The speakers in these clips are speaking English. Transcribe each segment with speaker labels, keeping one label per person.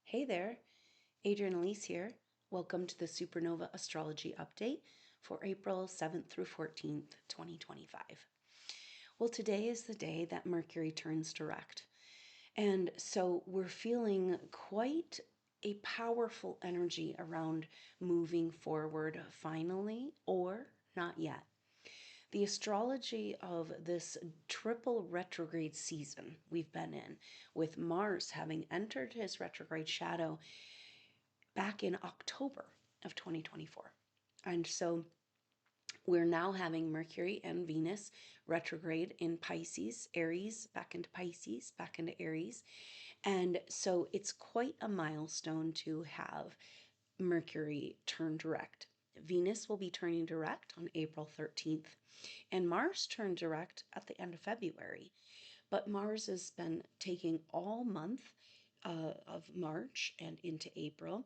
Speaker 1: Hey there, Adrienne Elise here. Welcome to the SuperNova Astrology Update for April 7th through 14th, 2025. Well, today is the day that Mercury turns direct. And so we're feeling quite a powerful energy around moving forward finally, or not yet. The astrology of this triple retrograde season we've been in, with Mars having entered his retrograde shadow back in October of 2024. And so we're now having Mercury and Venus retrograde in Pisces, Aries, back into Pisces, back into Aries. And so it's quite a milestone to have Mercury turn direct. Venus will be turning direct on April 13th, and Mars turned direct at the end of February. But Mars has been taking all month of March and into April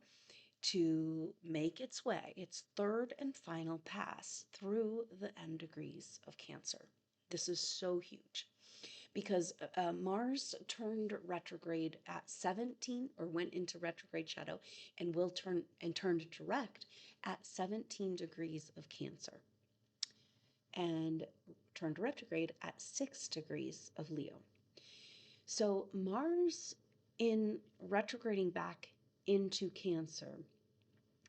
Speaker 1: to make its way, its third and final pass through the end degrees of Cancer. This is so huge because Mars turned retrograde at 17, or went into retrograde shadow, and will turned direct at 17 degrees of Cancer, and turned retrograde at 6 degrees of Leo. So Mars in retrograding back into Cancer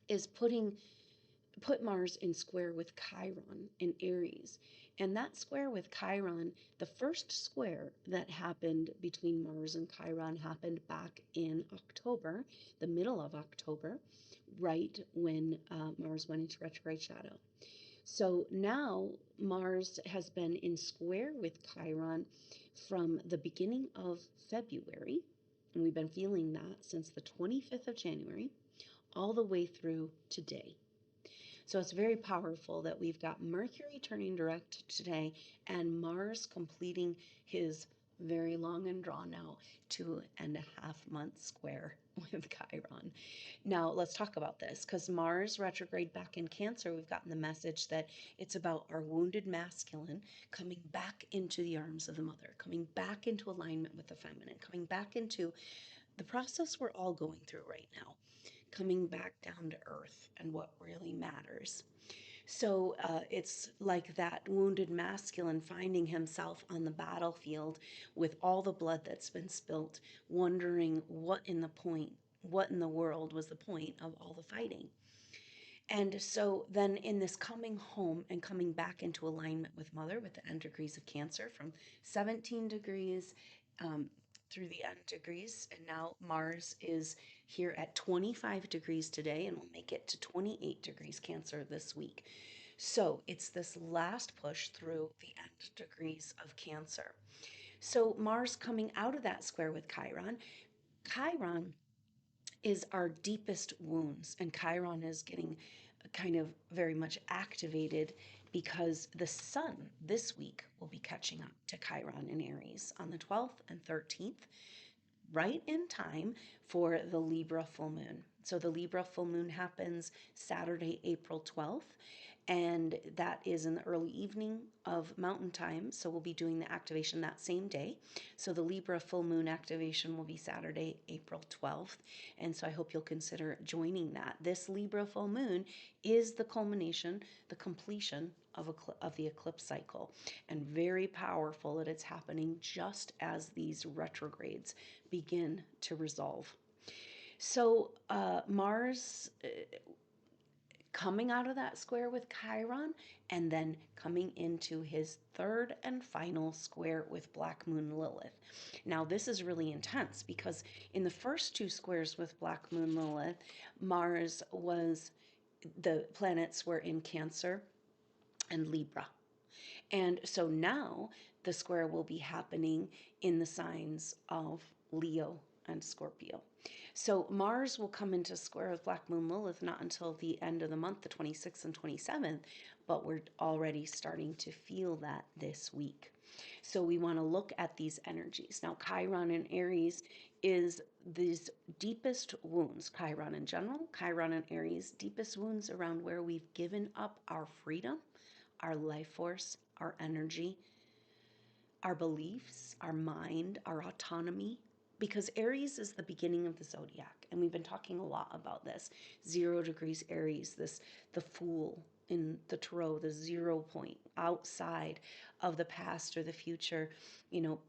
Speaker 1: is put Mars in square with Chiron in Aries. And that square with Chiron, the first square that happened between Mars and Chiron happened back in October, the middle of October, right when Mars went into retrograde shadow. So now Mars has been in square with Chiron from the beginning of February, and we've been feeling that since the 25th of January, all the way through today. So it's very powerful that we've got Mercury turning direct today and Mars completing his very long and drawn out 2.5 month square with Chiron. Now let's talk about this, because Mars retrograde back in Cancer, we've gotten the message that it's about our wounded masculine coming back into the arms of the mother, coming back into alignment with the feminine, coming back into the process we're all going through right now, coming back down to earth and what really matters. So it's like that wounded masculine finding himself on the battlefield with all the blood that's been spilt, wondering what in the world was the point of all the fighting. And so then in this coming home and coming back into alignment with mother, with the end degrees of Cancer from 17 degrees through the end degrees, and now Mars is here at 25 degrees today and will make it to 28 degrees Cancer this week. So it's this last push through the end degrees of Cancer. So Mars coming out of that square with Chiron. Chiron is our deepest wounds, and Chiron is getting kind of very much activated because the sun this week will be catching up to Chiron in Aries on the 12th and 13th, right in time for the Libra full moon. So the Libra full moon happens Saturday, April 12th, and that is in the early evening of Mountain Time. So we'll be doing the activation that same day. So the Libra full moon activation will be Saturday, April 12th. And so I hope you'll consider joining that. This Libra full moon is the culmination, the completion of the eclipse cycle, and very powerful that it's happening just as these retrogrades begin to resolve. So Mars coming out of that square with Chiron, and then coming into his third and final square with Black Moon Lilith. Now, this is really intense because in the first two squares with Black Moon Lilith, the planets were in Cancer and Libra. And so now the square will be happening in the signs of Leo and Scorpio. So Mars will come into square with Black Moon Lilith not until the end of the month, the 26th and 27th, but we're already starting to feel that this week. So we want to look at these energies. Now, Chiron in Aries is these deepest wounds. Chiron in general, Chiron in Aries, deepest wounds around where we've given up our freedom, our life force, our energy, our beliefs, our mind, our autonomy, because Aries is the beginning of the zodiac, and we've been talking a lot about this. 0 degrees Aries, the Fool in the Tarot, the 0 point outside of the past or the future,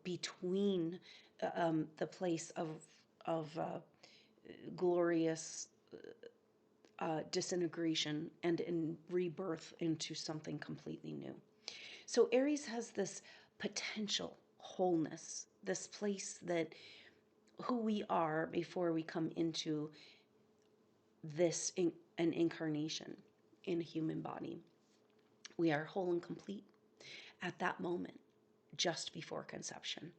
Speaker 1: between the place of glorious disintegration and in rebirth into something completely new. So Aries has this potential wholeness, this place that who we are before we come into an incarnation in a human body. We are whole and complete at that moment, just before conception.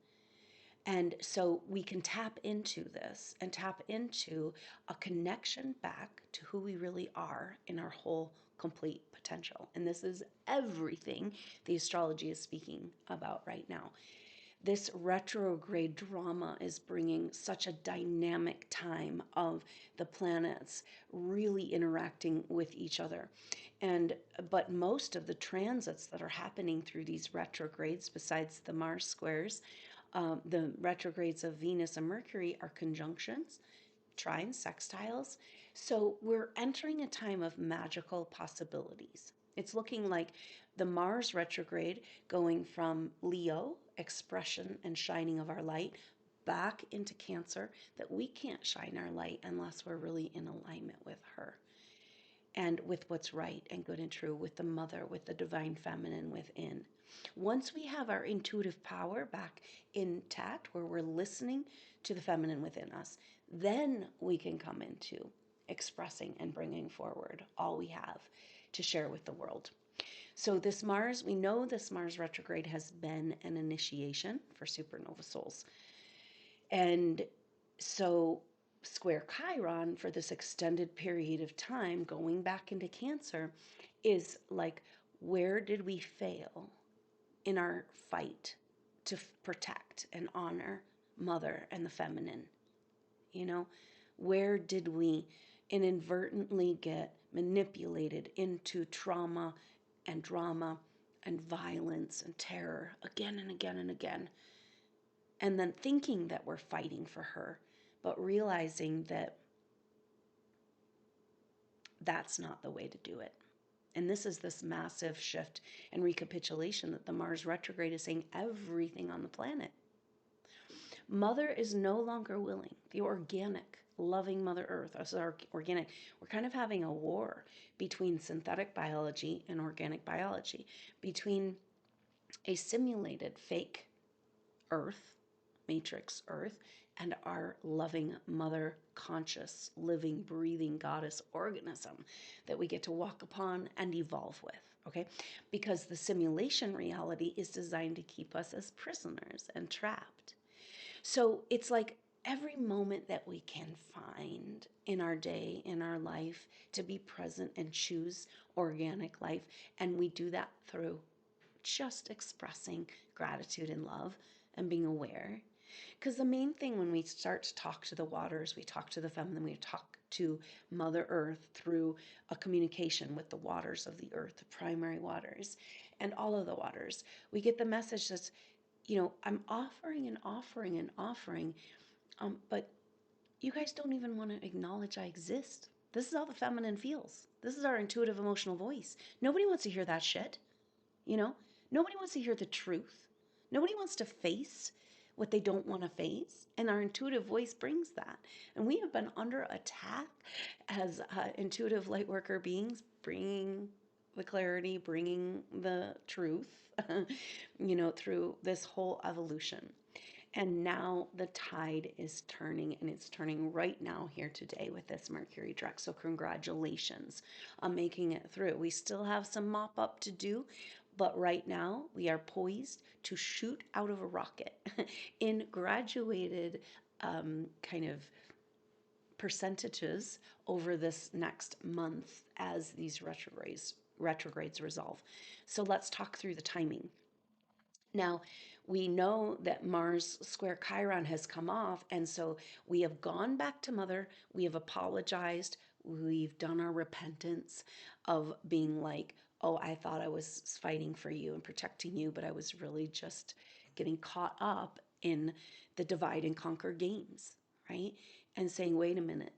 Speaker 1: And so we can tap into this and tap into a connection back to who we really are in our whole complete potential. And this is everything the astrology is speaking about right now. This retrograde drama is bringing such a dynamic time of the planets really interacting with each other. But most of the transits that are happening through these retrogrades, besides the Mars squares, the retrogrades of Venus and Mercury are conjunctions, trines, sextiles. So we're entering a time of magical possibilities. It's looking like the Mars retrograde going from Leo, expression and shining of our light, back into Cancer, that we can't shine our light unless we're really in alignment with her and with what's right and good and true, with the mother, with the divine feminine within. Once we have our intuitive power back intact, where we're listening to the feminine within us, then we can come into expressing and bringing forward all we have to share with the world. So this Mars, we know this Mars retrograde has been an initiation for supernova souls. And so square Chiron for this extended period of time going back into Cancer is like, where did we fail in our fight to protect and honor mother and the feminine? Where did we inadvertently get manipulated into trauma and drama and violence and terror again and again and again? And then thinking that we're fighting for her, but realizing that that's not the way to do it. And this is this massive shift and recapitulation that the Mars retrograde is saying everything on the planet. Mother is no longer willing. The organic, loving Mother Earth, us are organic. We're kind of having a war between synthetic biology and organic biology, between a simulated fake Earth, matrix Earth, and our loving mother, conscious, living, breathing goddess organism that we get to walk upon and evolve with, okay? Because the simulation reality is designed to keep us as prisoners and trapped. So it's like every moment that we can find in our day, in our life, to be present and choose organic life. And we do that through just expressing gratitude and love and being aware. Because the main thing when we start to talk to the waters, we talk to the feminine, we talk to Mother Earth through a communication with the waters of the earth, the primary waters, and all of the waters. We get the message that's, I'm offering and offering and offering, but you guys don't even want to acknowledge I exist. This is how the feminine feels. This is our intuitive emotional voice. Nobody wants to hear that shit. Nobody wants to hear the truth. Nobody wants to face what they don't want to face. And our intuitive voice brings that. And we have been under attack as intuitive light worker beings, bringing the clarity, bringing the truth, through this whole evolution. And now the tide is turning, and it's turning right now here today with this Mercury direct. So congratulations on making it through. We still have some mop up to do, but right now we are poised to shoot out of a rocket in graduated kind of percentages over this next month as these retrogrades resolve. So let's talk through the timing. Now, we know that Mars square Chiron has come off, and so we have gone back to Mother. We have apologized. We've done our repentance of being like, oh, I thought I was fighting for you and protecting you, but I was really just getting caught up in the divide and conquer games, right? And saying, wait a minute,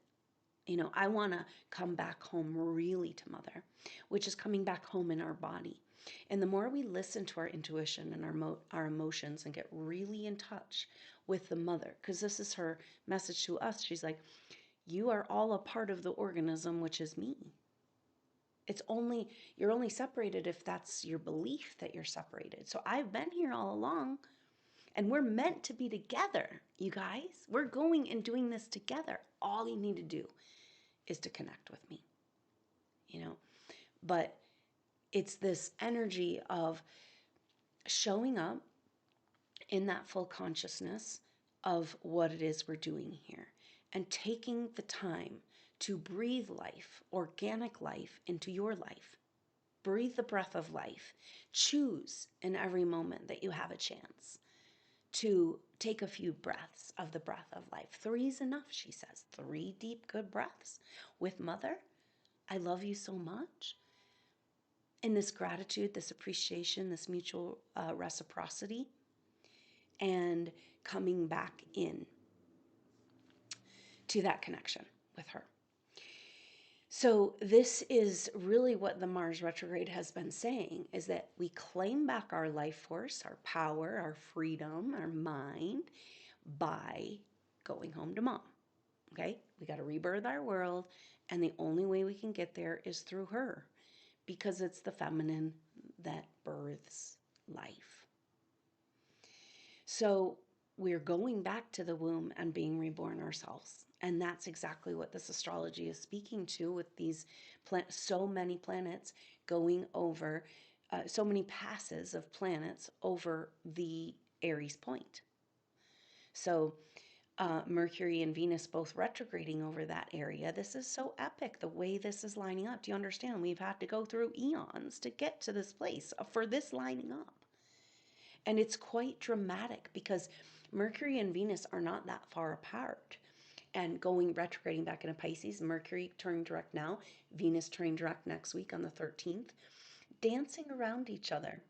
Speaker 1: I want to come back home really to mother, which is coming back home in our body. And the more we listen to our intuition and our emotions and get really in touch with the mother, because this is her message to us. She's like, you are all a part of the organism, which is me. You're only separated if that's your belief that you're separated. So I've been here all along, and we're meant to be together, you guys. We're going and doing this together. All you need to do is to connect with me, But it's this energy of showing up in that full consciousness of what it is we're doing here and taking the time to breathe life, organic life, into your life. Breathe the breath of life. Choose in every moment that you have a chance to take a few breaths of the breath of life. 3 is enough, she says. 3 deep, good breaths with mother. I love you so much. And this gratitude, this appreciation, this mutual reciprocity, and coming back in to that connection with her. So this is really what the Mars retrograde has been saying, is that we claim back our life force, our power, our freedom, our mind by going home to mom. Okay? We got to rebirth our world, and the only way we can get there is through her, because it's the feminine that births life. So we're going back to the womb and being reborn ourselves. And that's exactly what this astrology is speaking to, with these so many planets going over, so many passes of planets over the Aries point. So Mercury and Venus both retrograding over that area. This is so epic, the way this is lining up. Do you understand? We've had to go through eons to get to this place for this lining up. And it's quite dramatic because Mercury and Venus are not that far apart. And going retrograding back into Pisces, Mercury turning direct now, Venus turning direct next week on the 13th, dancing around each other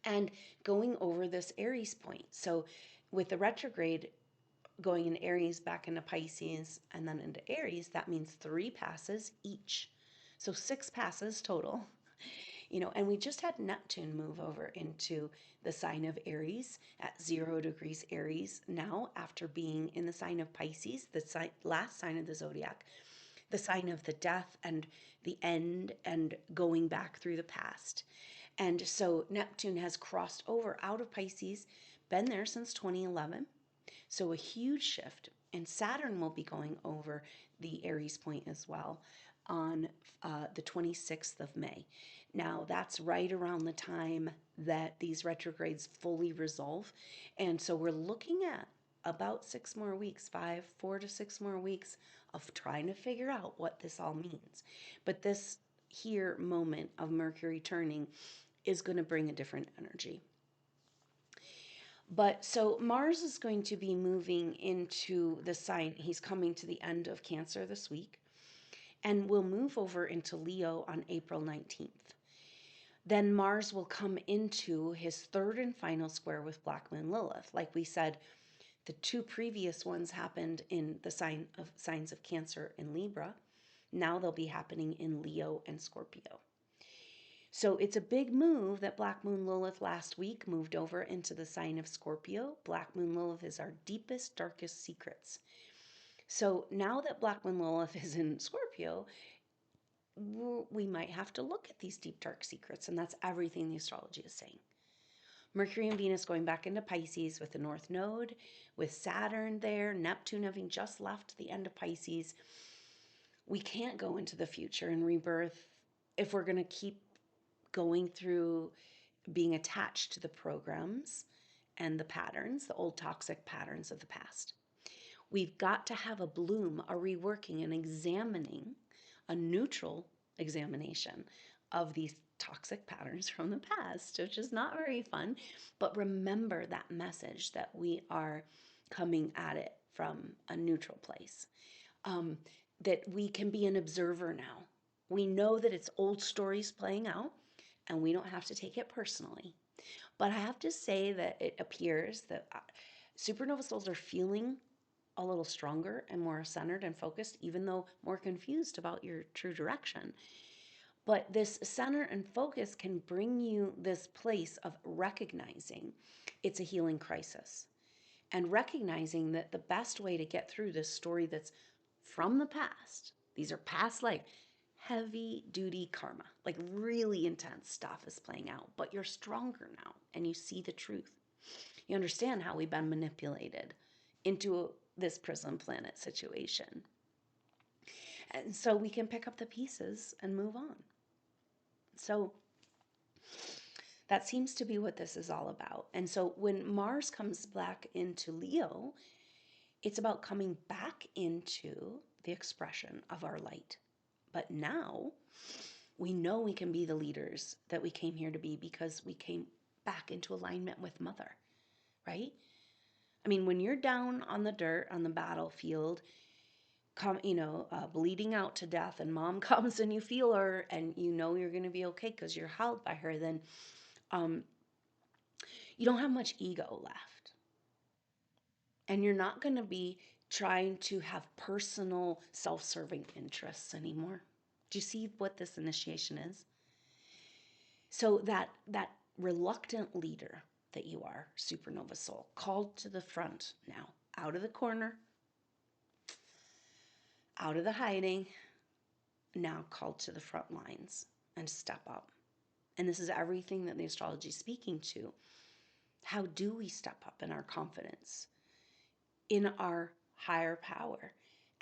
Speaker 1: and going over this Aries point. So with the retrograde going in Aries back into Pisces and then into Aries, that means 3 passes each. So 6 passes total. And we just had Neptune move over into the sign of Aries at 0 degrees Aries now, after being in the sign of Pisces, the last sign of the zodiac, the sign of the death and the end and going back through the past. And so Neptune has crossed over out of Pisces, been there since 2011. So a huge shift. And Saturn will be going over the Aries point as well on the 26th of May. Now, that's right around the time that these retrogrades fully resolve. And so we're looking at about 6 more weeks, 4 to 6 more weeks of trying to figure out what this all means. But this here moment of Mercury turning is going to bring a different energy. But so Mars is going to be moving into the sign. He's coming to the end of Cancer this week and will move over into Leo on April 19th. Then Mars will come into his 3rd and final square with Black Moon Lilith. Like we said, the 2 previous ones happened in the signs of Cancer and Libra. Now they'll be happening in Leo and Scorpio. So it's a big move that Black Moon Lilith last week moved over into the sign of Scorpio. Black Moon Lilith is our deepest, darkest secrets. So now that Black Moon Lilith is in Scorpio, we might have to look at these deep, dark secrets. And that's everything the astrology is saying. Mercury and Venus going back into Pisces with the North Node, with Saturn there, Neptune having just left the end of Pisces. We can't go into the future and rebirth if we're going to keep going through being attached to the programs and the patterns, the old toxic patterns of the past. We've got to have a bloom, a reworking, an examining, a neutral examination of these toxic patterns from the past, which is not very fun. But remember that message that we are coming at it from a neutral place, that we can be an observer now. We know that it's old stories playing out, and we don't have to take it personally. But I have to say that it appears that supernova souls are feeling a little stronger and more centered and focused, even though more confused about your true direction. But this center and focus can bring you this place of recognizing it's a healing crisis and recognizing that the best way to get through this story that's from the past, these are past life, heavy duty karma, like really intense stuff is playing out, but you're stronger now and you see the truth. You understand how we've been manipulated into this prison planet situation. And so we can pick up the pieces and move on. So that seems to be what this is all about. And so when Mars comes back into Leo, it's about coming back into the expression of our light. But now we know we can be the leaders that we came here to be because we came back into alignment with Mother, right? I mean, when you're down on the dirt, on the battlefield, bleeding out to death, and Mom comes and you feel her and you know you're going to be okay because you're held by her, then you don't have much ego left. And you're not going to be trying to have personal self-serving interests anymore. Do you see what this initiation is? So that reluctant leader that you are, supernova soul, called to the front now, out of the corner, out of the hiding, now called to the front lines and step up. And this is everything that the astrology is speaking to. How do we step up in our confidence, in our higher power,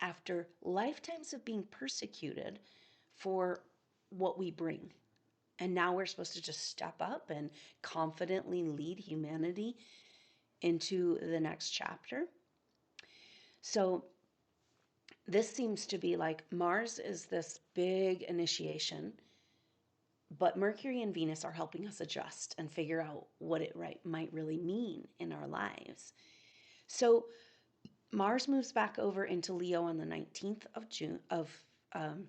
Speaker 1: after lifetimes of being persecuted for what we bring? And now we're supposed to just step up and confidently lead humanity into the next chapter. So this seems to be like Mars is this big initiation, but Mercury and Venus are helping us adjust and figure out what it might really mean in our lives. So Mars moves back over into Leo on the 19th of June um,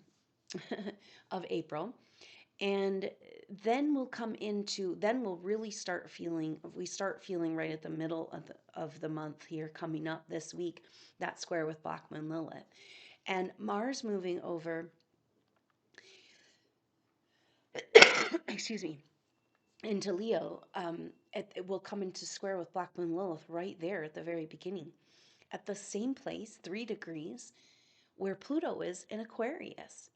Speaker 1: of April. And then we'll really start feeling, we start feeling right at the middle of the month here coming up this week, that square with Black Moon Lilith. And Mars moving over, excuse me, into Leo, it will come into square with Black Moon Lilith right there at the very beginning, at the same place, 3 degrees, where Pluto is in Aquarius.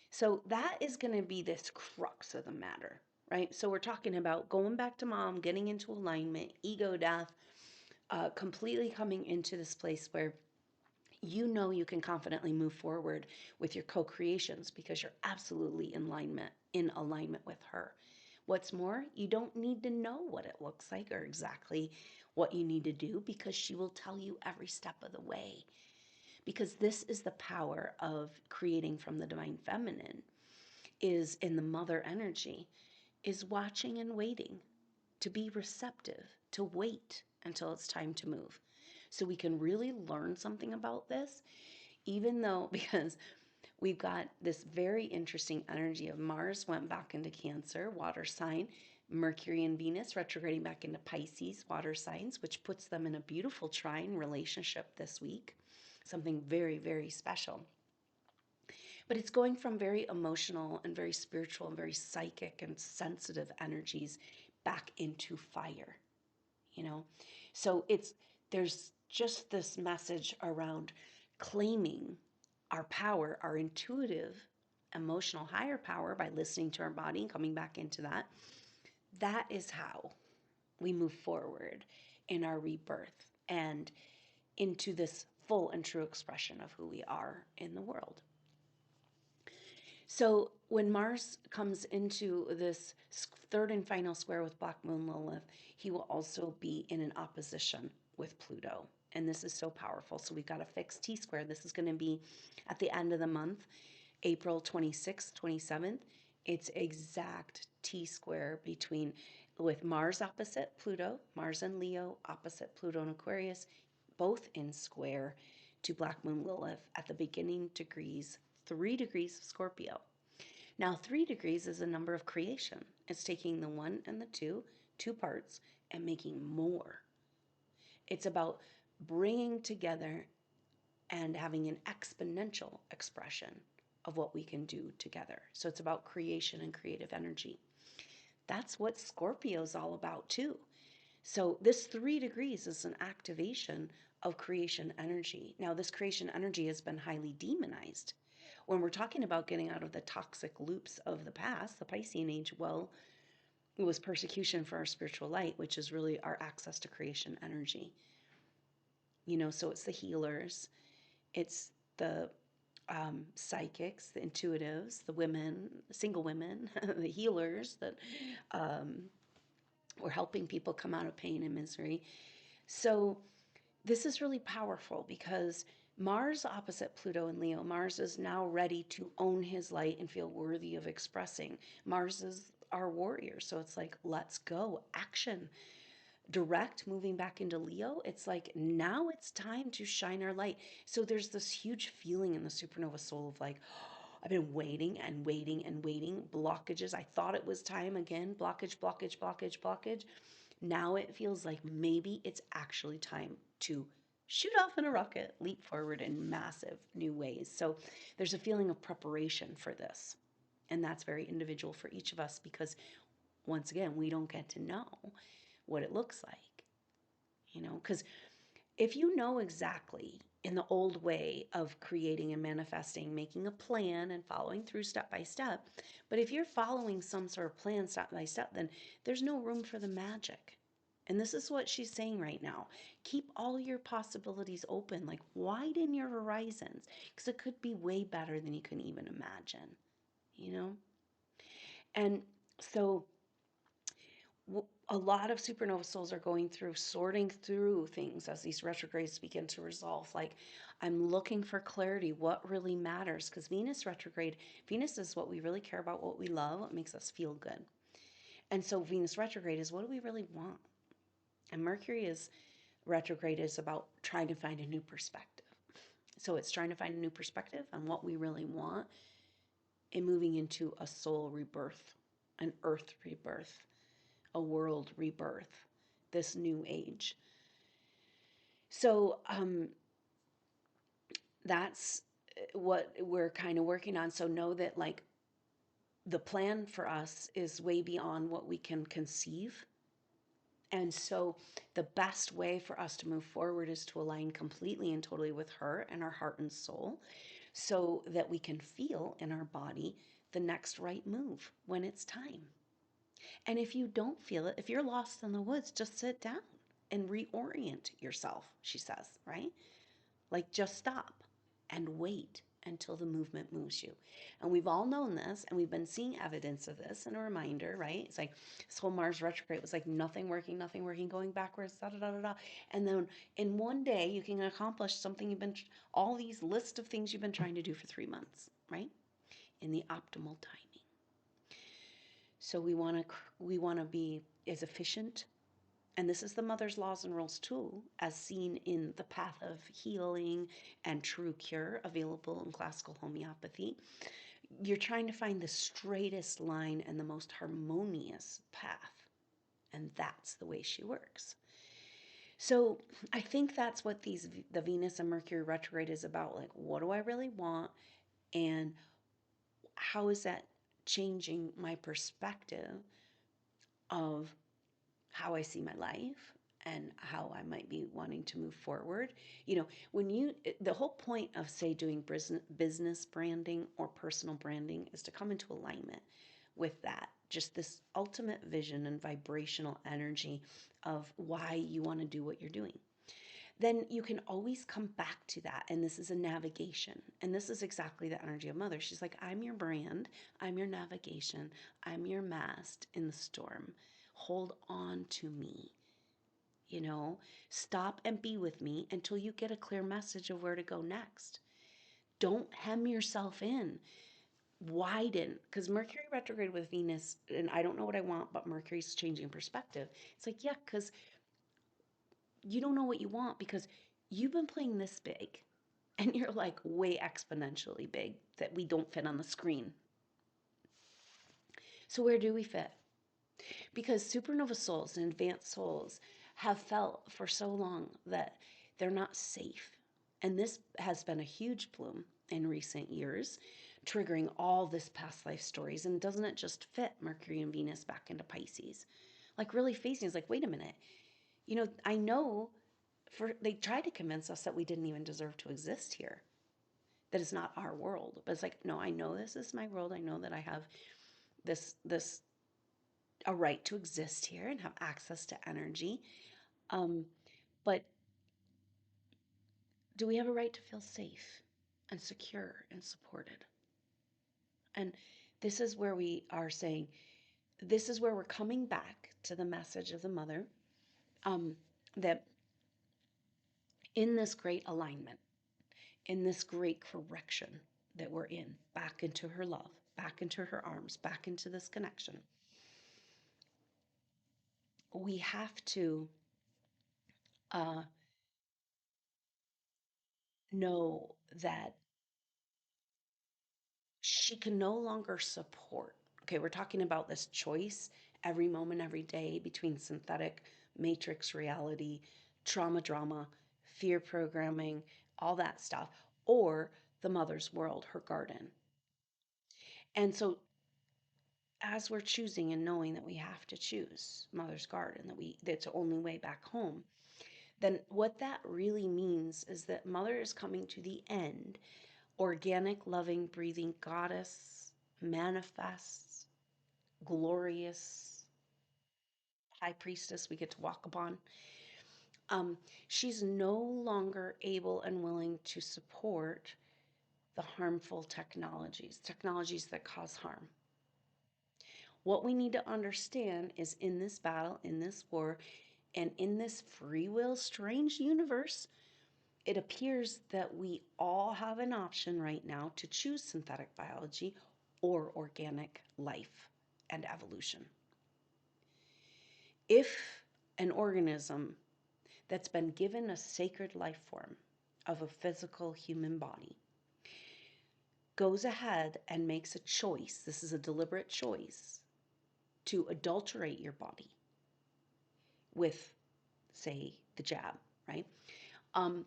Speaker 1: So that is going to be this crux of the matter, right? So we're talking about going back to Mom, getting into alignment, ego death, completely coming into this place where you know you can confidently move forward with your co-creations because you're absolutely in alignment with her. What's more, you don't need to know what it looks like or exactly what you need to do because she will tell you every step of the way. Because this is the power of creating from the divine feminine, is in the mother energy, is watching and waiting, to be receptive, to wait until it's time to move. So we can really learn something about this, even though, because we've got this very interesting energy of Mars went back into Cancer, water sign, Mercury and Venus retrograding back into Pisces, water signs, which puts them in a beautiful trine relationship this week. Something very, very special. But it's going from very emotional and very spiritual and very psychic and sensitive energies back into fire, you know? So there's just this message around claiming our power, our intuitive, emotional higher power by listening to our body and coming back into that. That is how we move forward in our rebirth and into this full and true expression of who we are in the world. So when Mars comes into this third and final square with Black Moon Lilith, he will also be in an opposition with Pluto. And this is so powerful. So we've got a fixed T-square. This is going to be at the end of the month, April 26th, 27th. It's exact T-square between, with Mars opposite Pluto, Mars and Leo opposite Pluto and Aquarius, both in square to Black Moon Lilith at the beginning degrees, 3 degrees of Scorpio. Now, 3 degrees is a number of creation. It's taking the 1 and the 2 two parts and making more. It's about bringing together and having an exponential expression of what we can do together. So it's about creation and creative energy. That's what Scorpio's all about too. So this 3 degrees is an activation of creation energy. Now, this creation energy has been highly demonized. When we're talking about getting out of the toxic loops of the past, the Piscean age, well, it was persecution for our spiritual light, which is really our access to creation energy. So it's the healers, it's the psychics, the intuitives, the women, single women, the healers that were helping people come out of pain and misery. So this is really powerful because Mars opposite Pluto in Leo, Mars is now ready to own his light and feel worthy of expressing. Mars is our warrior. So it's like, let's go, action. Direct, moving back into Leo, it's like now it's time to shine our light. So there's this huge feeling in the supernova soul of like, oh, I've been waiting and waiting and waiting. Blockages. I thought it was time again. Blockage, blockage, blockage, blockage. Now it feels like maybe it's actually time to shoot off in a rocket, leap forward in massive new ways. So there's a feeling of preparation for this. And that's very individual for each of us because, once again, we don't get to know what it looks like, because if you know exactly in the old way of creating and manifesting, making a plan and following through step by step, but if you're following some sort of plan step by step, then there's no room for the magic. And this is what she's saying right now. Keep all your possibilities open, like widen your horizons, because it could be way better than you can even imagine, you know? And so a lot of supernova souls are going through sorting through things as these retrogrades begin to resolve. Like, I'm looking for clarity, what really matters, because Venus retrograde, Venus is what we really care about, what we love, what makes us feel good. And so Venus retrograde is what do we really want? And Mercury is retrograde is about trying to find a new perspective. So it's trying to find a new perspective on what we really want and moving into a soul rebirth, an earth rebirth, a world rebirth, this new age. So that's what we're kind of working on. So know that like the plan for us is way beyond what we can conceive. And so the best way for us to move forward is to align completely and totally with her and our heart and soul so that we can feel in our body the next right move when it's time. And if you don't feel it, if you're lost in the woods, just sit down and reorient yourself, she says, right? Like just stop and wait until the movement moves you. And we've all known this and we've been seeing evidence of this and a reminder, right? It's like this whole Mars retrograde was like nothing working, going backwards, da da da da da. And then in one day you can accomplish something all these list of things you've been trying to do for 3 months, right? In the optimal timing. So we want to be as efficient, and this is the mother's laws and rules too, as seen in the path of healing and true cure available in classical homeopathy. You're trying to find the straightest line and the most harmonious path, and that's the way she works. So I think that's what the Venus and Mercury retrograde is about. Like, what do I really want, and how is that changing my perspective of how I see my life and how I might be wanting to move forward. The whole point of, say, doing business branding or personal branding is to come into alignment with that, just this ultimate vision and vibrational energy of why you want to do what you're doing. Then you can always come back to that. And this is a navigation. And this is exactly the energy of Mother. She's like, I'm your brand, I'm your navigation, I'm your mast in the storm. Hold on to me. Stop and be with me until you get a clear message of where to go next. Don't hem yourself in. Widen, because Mercury retrograde with Venus, and I don't know what I want, but Mercury's changing perspective. It's like, yeah, because you don't know what you want because you've been playing this big and you're like way exponentially big that we don't fit on the screen. So where do we fit? Because supernova souls and advanced souls have felt for so long that they're not safe. And this has been a huge bloom in recent years, triggering all this past life stories. And doesn't it just fit Mercury and Venus back into Pisces? Like really facing is like, wait a minute. I know they tried to convince us that we didn't even deserve to exist here, that it's not our world. But it's like, no, I know this is my world. I know that I have this a right to exist here and have access to energy. Um, but do we have a right to feel safe and secure and supported? And this is where we are saying, this is where we're coming back to the message of the mother, um, that in this great alignment, in this great correction that we're in, back into her love, back into her arms, back into this connection, we have to uh, know that she can no longer support. Okay, we're talking about this choice every moment, every day between synthetic matrix reality, trauma drama, fear programming, all that stuff, or the mother's world, her garden. And so as we're choosing and knowing that we have to choose mother's garden, that's the only way back home, then what that really means is that mother is coming to the end, organic, loving, breathing goddess, manifests, glorious high priestess we get to walk upon. She's no longer able and willing to support the harmful technologies that cause harm. What we need to understand is in this battle, in this war, and in this free will strange universe, it appears that we all have an option right now to choose synthetic biology or organic life and evolution. If an organism that's been given a sacred life form of a physical human body goes ahead and makes a choice, this is a deliberate choice, to adulterate your body with, say, the jab, right? Um,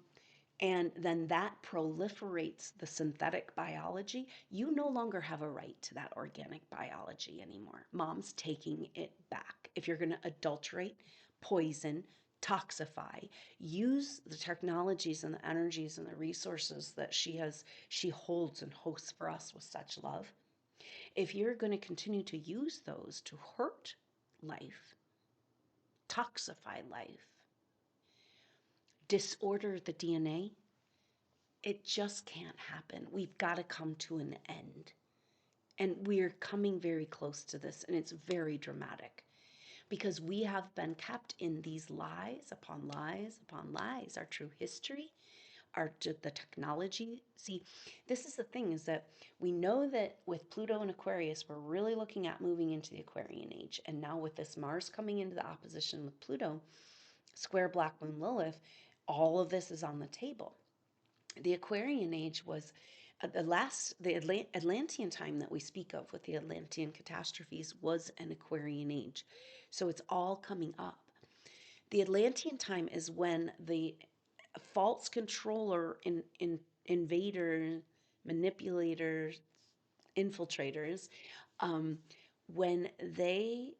Speaker 1: and then that proliferates the synthetic biology, you no longer have a right to that organic biology anymore. Mom's taking it back. If you're going to adulterate, poison, toxify, use the technologies and the energies and the resources that she holds and hosts for us with such love. If you're going to continue to use those to hurt life, toxify life, disorder the DNA, it just can't happen. We've got to come to an end. And we're coming very close to this, and it's very dramatic because we have been kept in these lies upon lies upon lies. Our true history, the technology. See, this is the thing, is that we know that with Pluto and Aquarius, we're really looking at moving into the Aquarian age. And now with this Mars coming into the opposition with Pluto, square Black Moon Lilith, all of this is on the table. The Aquarian age was the Atlantean time that we speak of with the Atlantean catastrophes was an Aquarian age. So it's all coming up. The Atlantean time is when the false controller, invader, manipulators, infiltrators, um, when they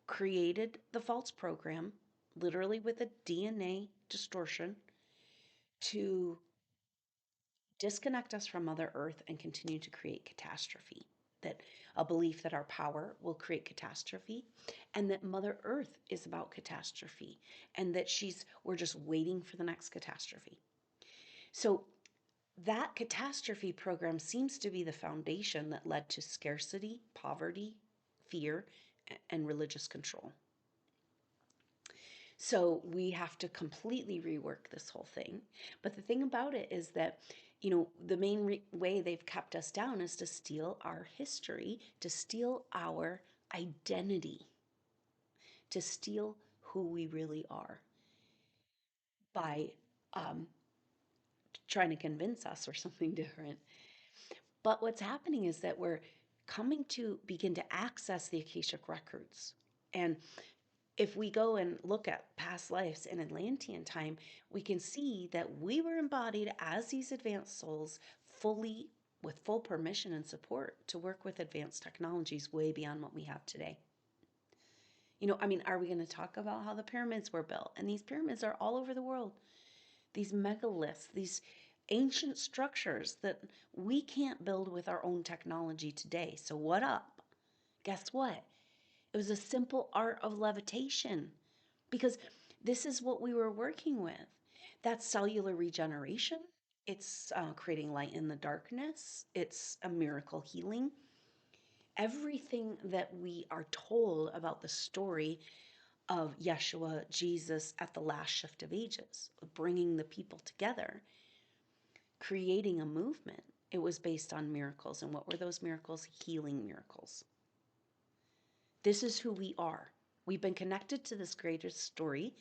Speaker 1: created the false program, literally with a DNA distortion, to disconnect us from Mother Earth and continue to create catastrophe. That a belief that our power will create catastrophe, and that Mother Earth is about catastrophe, and that we're just waiting for the next catastrophe. So that catastrophe program seems to be the foundation that led to scarcity, poverty, fear, and religious control. So we have to completely rework this whole thing. But the thing about it is that, the main way they've kept us down is to steal our history, to steal our identity, to steal who we really are by um, trying to convince us we're something different. But what's happening is that we're coming to begin to access the Akashic records. And if we go and look at past lives in Atlantean time, we can see that we were embodied as these advanced souls fully, with full permission and support to work with advanced technologies way beyond what we have today. Are we going to talk about how the pyramids were built? And these pyramids are all over the world. These megaliths, these ancient structures that we can't build with our own technology today. So what up? Guess what? It was a simple art of levitation, because this is what we were working with. That's cellular regeneration. It's creating light in the darkness. It's a miracle healing. Everything that we are told about the story of Yeshua, Jesus at the last shift of ages, bringing the people together, creating a movement, it was based on miracles. And what were those miracles? Healing miracles. This is who we are. We've been connected to this greater story,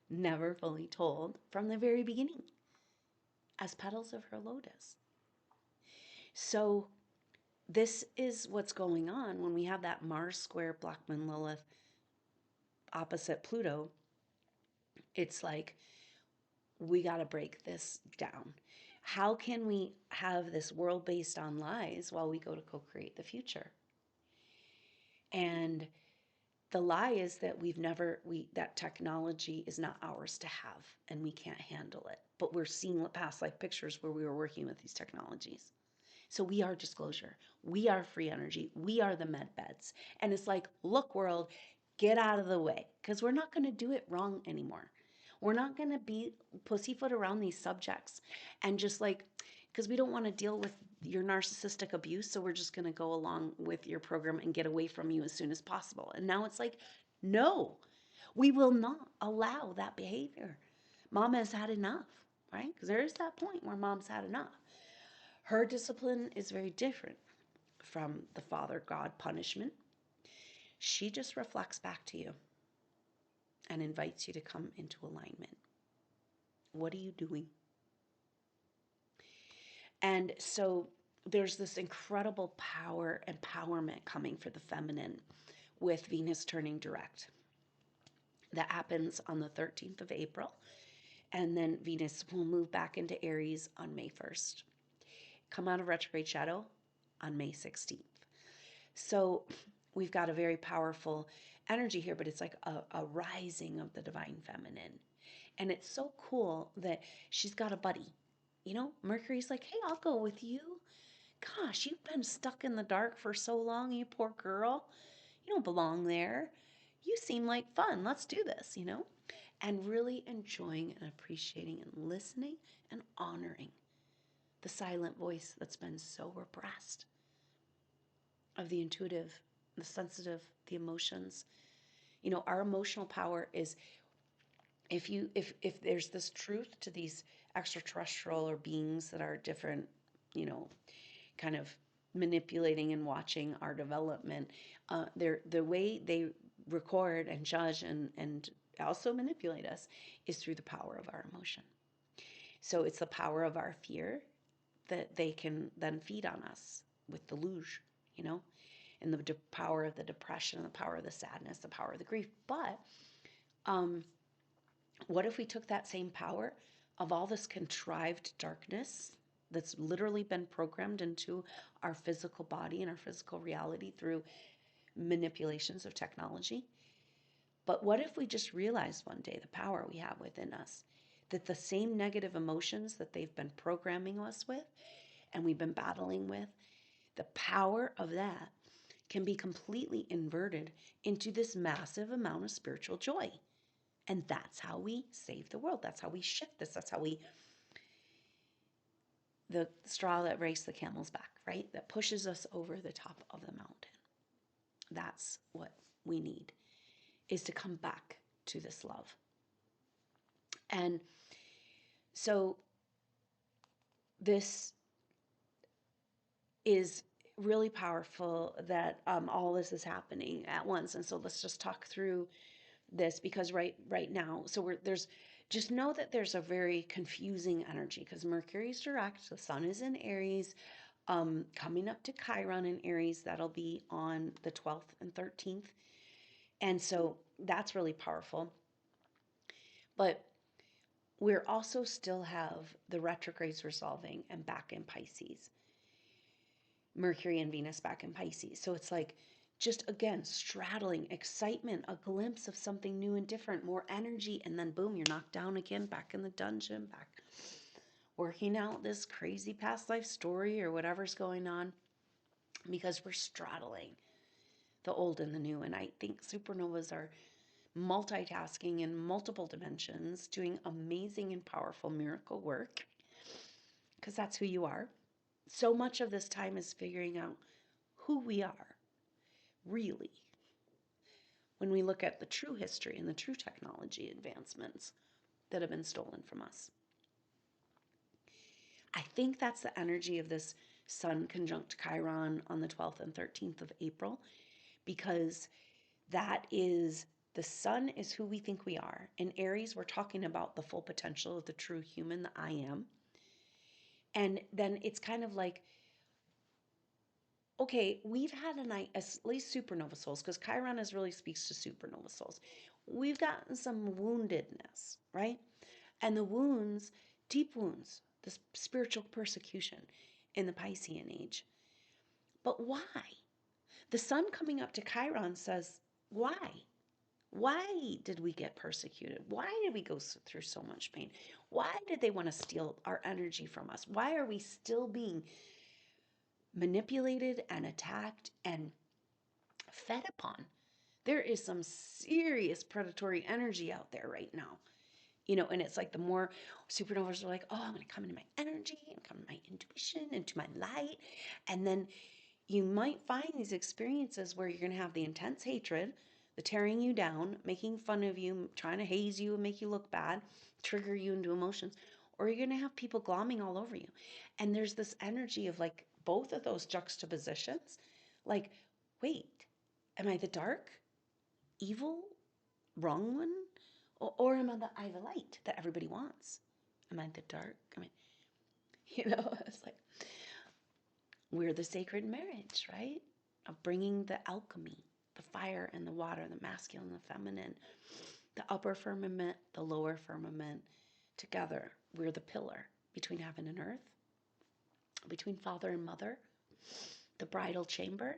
Speaker 1: never fully told, from the very beginning, as petals of her lotus. So this is what's going on when we have that Mars square Black Moon Lilith opposite Pluto. It's like, we got to break this down. How can we have this world based on lies while we go to co-create the future? And the lie is that that technology is not ours to have and we can't handle it. But we're seeing past life pictures where we were working with these technologies. So we are disclosure. We are free energy. We are the med beds. And it's like, look, world, get out of the way, because we're not going to do it wrong anymore. We're not going to be pussyfoot around these subjects and just like, because we don't want to deal with your narcissistic abuse. So we're just going to go along with your program and get away from you as soon as possible. And now it's like, no, we will not allow that behavior. Mom has had enough, right? Because there is that point where mom's had enough. Her discipline is very different from the Father God punishment. She just reflects back to you and invites you to come into alignment. What are you doing? And so there's this incredible power, empowerment coming for the feminine with Venus turning direct. That happens on the 13th of April. And then Venus will move back into Aries on May 1st. Come out of retrograde shadow on May 16th. So we've got a very powerful energy here, but it's like a rising of the divine feminine. And it's so cool that she's got a buddy. Mercury's like, hey, I'll go with you. Gosh, you've been stuck in the dark for so long, you poor girl. You don't belong there. You seem like fun. Let's do this, And really enjoying and appreciating and listening and honoring the silent voice that's been so repressed, of the intuitive, the sensitive, the emotions. Our emotional power is, if there's this truth to these extraterrestrial or beings that are different, kind of manipulating and watching our development, the way they record and judge and also manipulate us is through the power of our emotion. So it's the power of our fear that they can then feed on us with the luge, and the power of the depression, the power of the sadness, the power of the grief. But what if we took that same power of all this contrived darkness that's literally been programmed into our physical body and our physical reality through manipulations of technology? But what if we just realized one day the power we have within us, that the same negative emotions that they've been programming us with and we've been battling with, the power of that can be completely inverted into this massive amount of spiritual joy. And that's how we save the world. That's how we shift this. That's how the straw that breaks the camel's back, right? That pushes us over the top of the mountain. That's what we need, is to come back to this love. And so this is really powerful that all this is happening at once. And so let's just talk through this, because right now, so there's just know that there's a very confusing energy, because Mercury's direct, the sun is in Aries, coming up to Chiron in Aries. That'll be on the 12th and 13th. And so that's really powerful. But we're also still have the retrogrades resolving and back in Pisces. Mercury and Venus back in Pisces. So it's like just again straddling excitement, a glimpse of something new and different, more energy, and then boom, you're knocked down again, back in the dungeon, back working out this crazy past life story or whatever's going on, because we're straddling the old and the new. And I think supernovas are multitasking in multiple dimensions, doing amazing and powerful miracle work, because that's who you are. So much of this time is figuring out who we are, really, when we look at the true history and the true technology advancements that have been stolen from us. I think that's the energy of this Sun conjunct Chiron on the 12th and 13th of April, because that is, the Sun is who we think we are. In Aries, we're talking about the full potential of the true human, the I am. And then it's kind of like, okay, we've had a night, at least supernova souls, because Chiron really speaks to supernova souls. We've gotten some woundedness, right? And the wounds, deep wounds, the spiritual persecution in the Piscean age. But why? The Sun coming up to Chiron says, why? Why did we get persecuted? Why did we go through so much pain? Why did they want to steal our energy from us? Why are we still being manipulated and attacked and fed upon? There is some serious predatory energy out there right now. And it's like the more supernovas are like, oh, I'm going to come into my energy and come into my intuition, into my light. And then you might find these experiences where you're going to have the intense hatred, the tearing you down, making fun of you, trying to haze you and make you look bad, trigger you into emotions, or you're going to have people glomming all over you. And there's this energy of like both of those juxtapositions. Like, wait, am I the dark, evil, wrong one? Or am I the eye of the light that everybody wants? Am I the dark? It's like we're the sacred marriage, right? Of bringing the alchemy, the fire and the water, the masculine and the feminine, the upper firmament, the lower firmament together. We're the pillar between heaven and earth, between father and mother, the bridal chamber.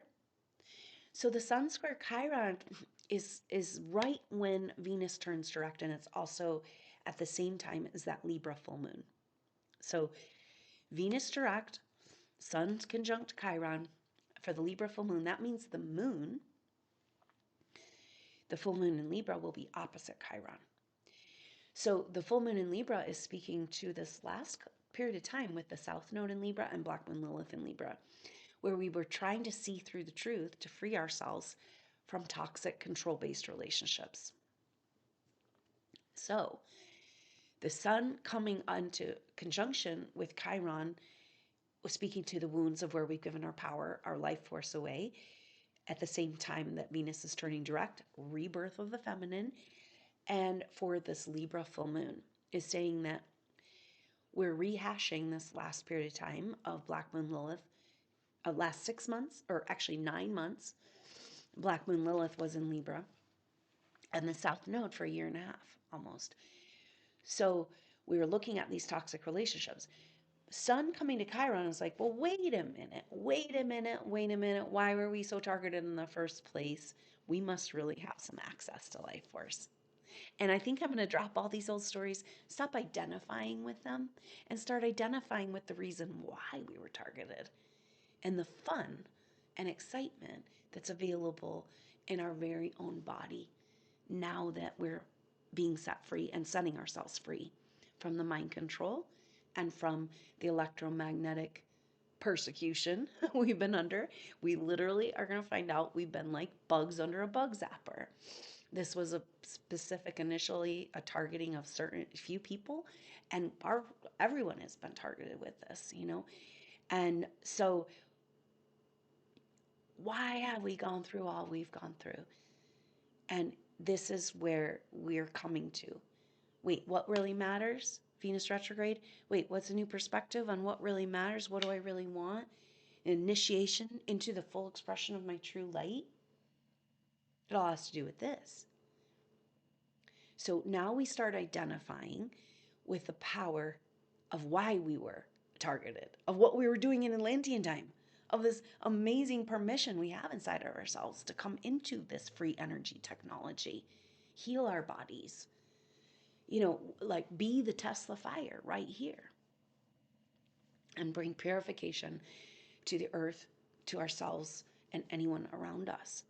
Speaker 1: So the Sun square Chiron is right when Venus turns direct, and it's also at the same time as that Libra full moon. So Venus direct, Sun conjunct Chiron for the Libra full moon. That means the moon, the full moon in Libra, will be opposite Chiron. So the full moon in Libra is speaking to this last period of time with the South Node in Libra and Black Moon Lilith in Libra, where we were trying to see through the truth to free ourselves from toxic control-based relationships. So the Sun coming into conjunction with Chiron was speaking to the wounds of where we've given our power, our life force away, at the same time that Venus is turning direct, rebirth of the feminine. And for this Libra full moon is saying that we're rehashing this last period of time of Black Moon Lilith, last 6 months, or actually 9 months. Black Moon Lilith was in Libra and the South Node for a year and a half almost. So we were looking at these toxic relationships. Sun coming to Chiron is like, well, wait a minute. Why were we so targeted in the first place? We must really have some access to life force. And I think I'm going to drop all these old stories, stop identifying with them, and start identifying with the reason why we were targeted and the fun and excitement that's available in our very own body now that we're being set free and setting ourselves free from the mind control and from the electromagnetic persecution we've been under. We literally are going to find out we've been like bugs under a bug zapper. This was a specific, initially a targeting of certain few people, and everyone has been targeted with this, And so why have we gone through all we've gone through? And this is where we're coming to. Wait, what really matters? Venus retrograde? Wait, what's a new perspective on what really matters? What do I really want? initiation into the full expression of my true light, it all has to do with this. So now we start identifying with the power of why we were targeted, of what we were doing in Atlantean time, of this amazing permission we have inside of ourselves to come into this free energy technology, heal our bodies, like be the Tesla fire right here and bring purification to the earth, to ourselves, and anyone around us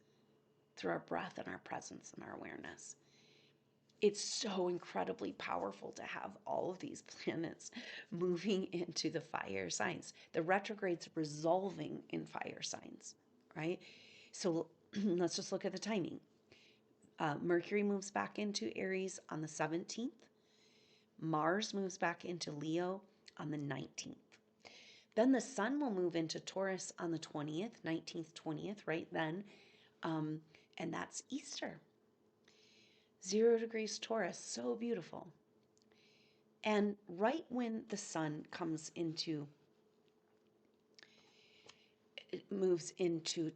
Speaker 1: through our breath and our presence and our awareness. It's so incredibly powerful to have all of these planets moving into the fire signs. The retrogrades resolving in fire signs, right? So let's just look at the timing. Mercury moves back into Aries on the 17th. Mars moves back into Leo on the 19th. Then the sun will move into Taurus on the 20th, 19th, 20th, right then. And that's Easter. 0 degrees Taurus, so beautiful. And right when the sun moves into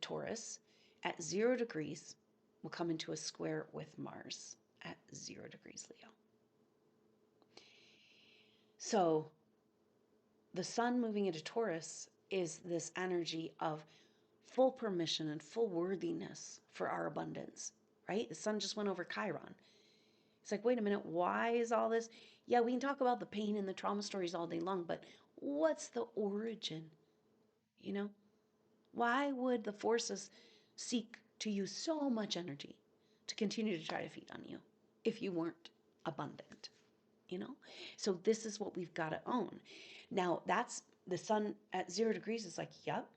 Speaker 1: Taurus at 0 degrees, will come into a square with Mars at 0 degrees Leo. So the sun moving into Taurus is this energy of full permission and full worthiness for our abundance, right? The sun just went over Chiron. It's like, wait a minute, why is all this? Yeah, we can talk about the pain and the trauma stories all day long, but what's the origin? You know, why would the forces seek to use so much energy to continue to try to feed on you if you weren't abundant? So this is what we've got to own. Now, that's the sun at 0 degrees is like, yep,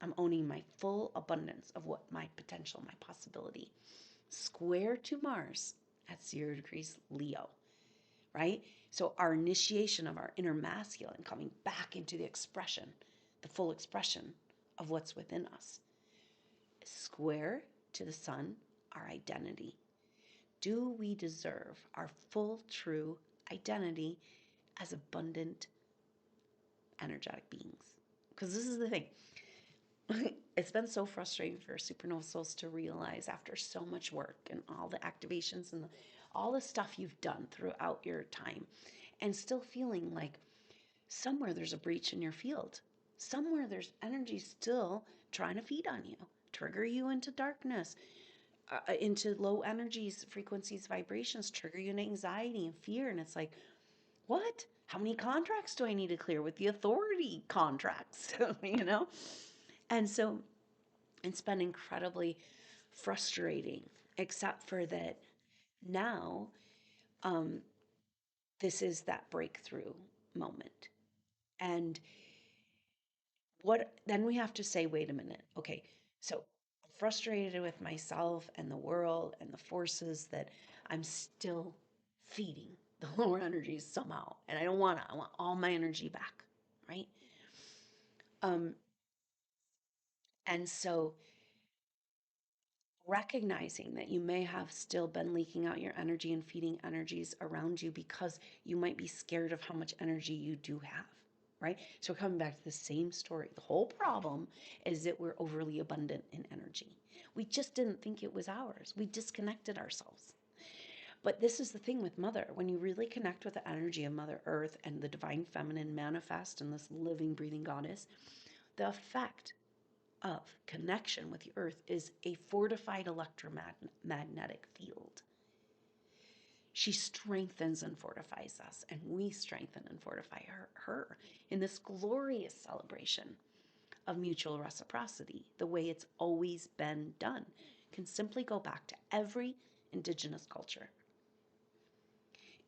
Speaker 1: I'm owning my full abundance of what my potential, my possibility. Square to Mars at 0 degrees Leo, right? So our initiation of our inner masculine coming back into the expression, the full expression of what's within us. Square to the sun, our identity. Do we deserve our full, true identity as abundant, energetic beings? Because this is the thing. It's been so frustrating for supernova souls to realize after so much work and all the activations and all the stuff you've done throughout your time, and still feeling like somewhere there's a breach in your field. Somewhere there's energy still trying to feed on you, trigger you into darkness, into low energies, frequencies, vibrations, trigger you into anxiety and fear. And it's like, what? How many contracts do I need to clear with the authority contracts? And so it's been incredibly frustrating, except for that now this is that breakthrough moment. And what then we have to say, wait a minute, okay, so I'm frustrated with myself and the world and the forces that I'm still feeding the lower energies somehow. And I don't want to, I want all my energy back, right? Um, and so recognizing that you may have still been leaking out your energy and feeding energies around you because you might be scared of how much energy you do have, right? So we're coming back to the same story. The whole problem is that we're overly abundant in energy. We just didn't think it was ours. We disconnected ourselves. But this is the thing with Mother. When you really connect with the energy of Mother Earth and the divine feminine manifest in this living, breathing goddess, the effect of connection with the earth is a fortified electromagnetic field. She strengthens and fortifies us, and we strengthen and fortify her in this glorious celebration of mutual reciprocity, the way it's always been done. Can simply go back to every indigenous culture.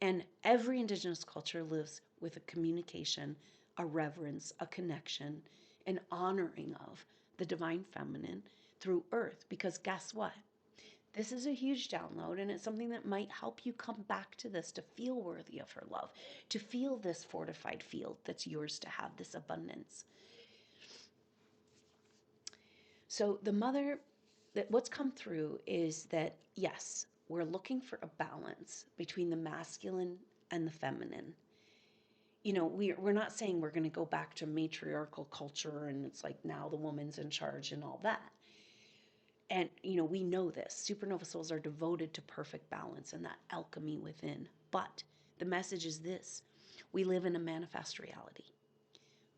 Speaker 1: And every indigenous culture lives with a communication, a reverence, a connection, an honoring of the divine feminine through earth. Because guess what? This is a huge download, and it's something that might help you come back to this, to feel worthy of her love, to feel this fortified field that's yours to have, this abundance. So the mother, that what's come through is that, yes, we're looking for a balance between the masculine and the feminine we're not saying we're going to go back to matriarchal culture and it's like now the woman's in charge and all that. And, we know this. Supernova souls are devoted to perfect balance and that alchemy within. But the message is this: we live in a manifest reality,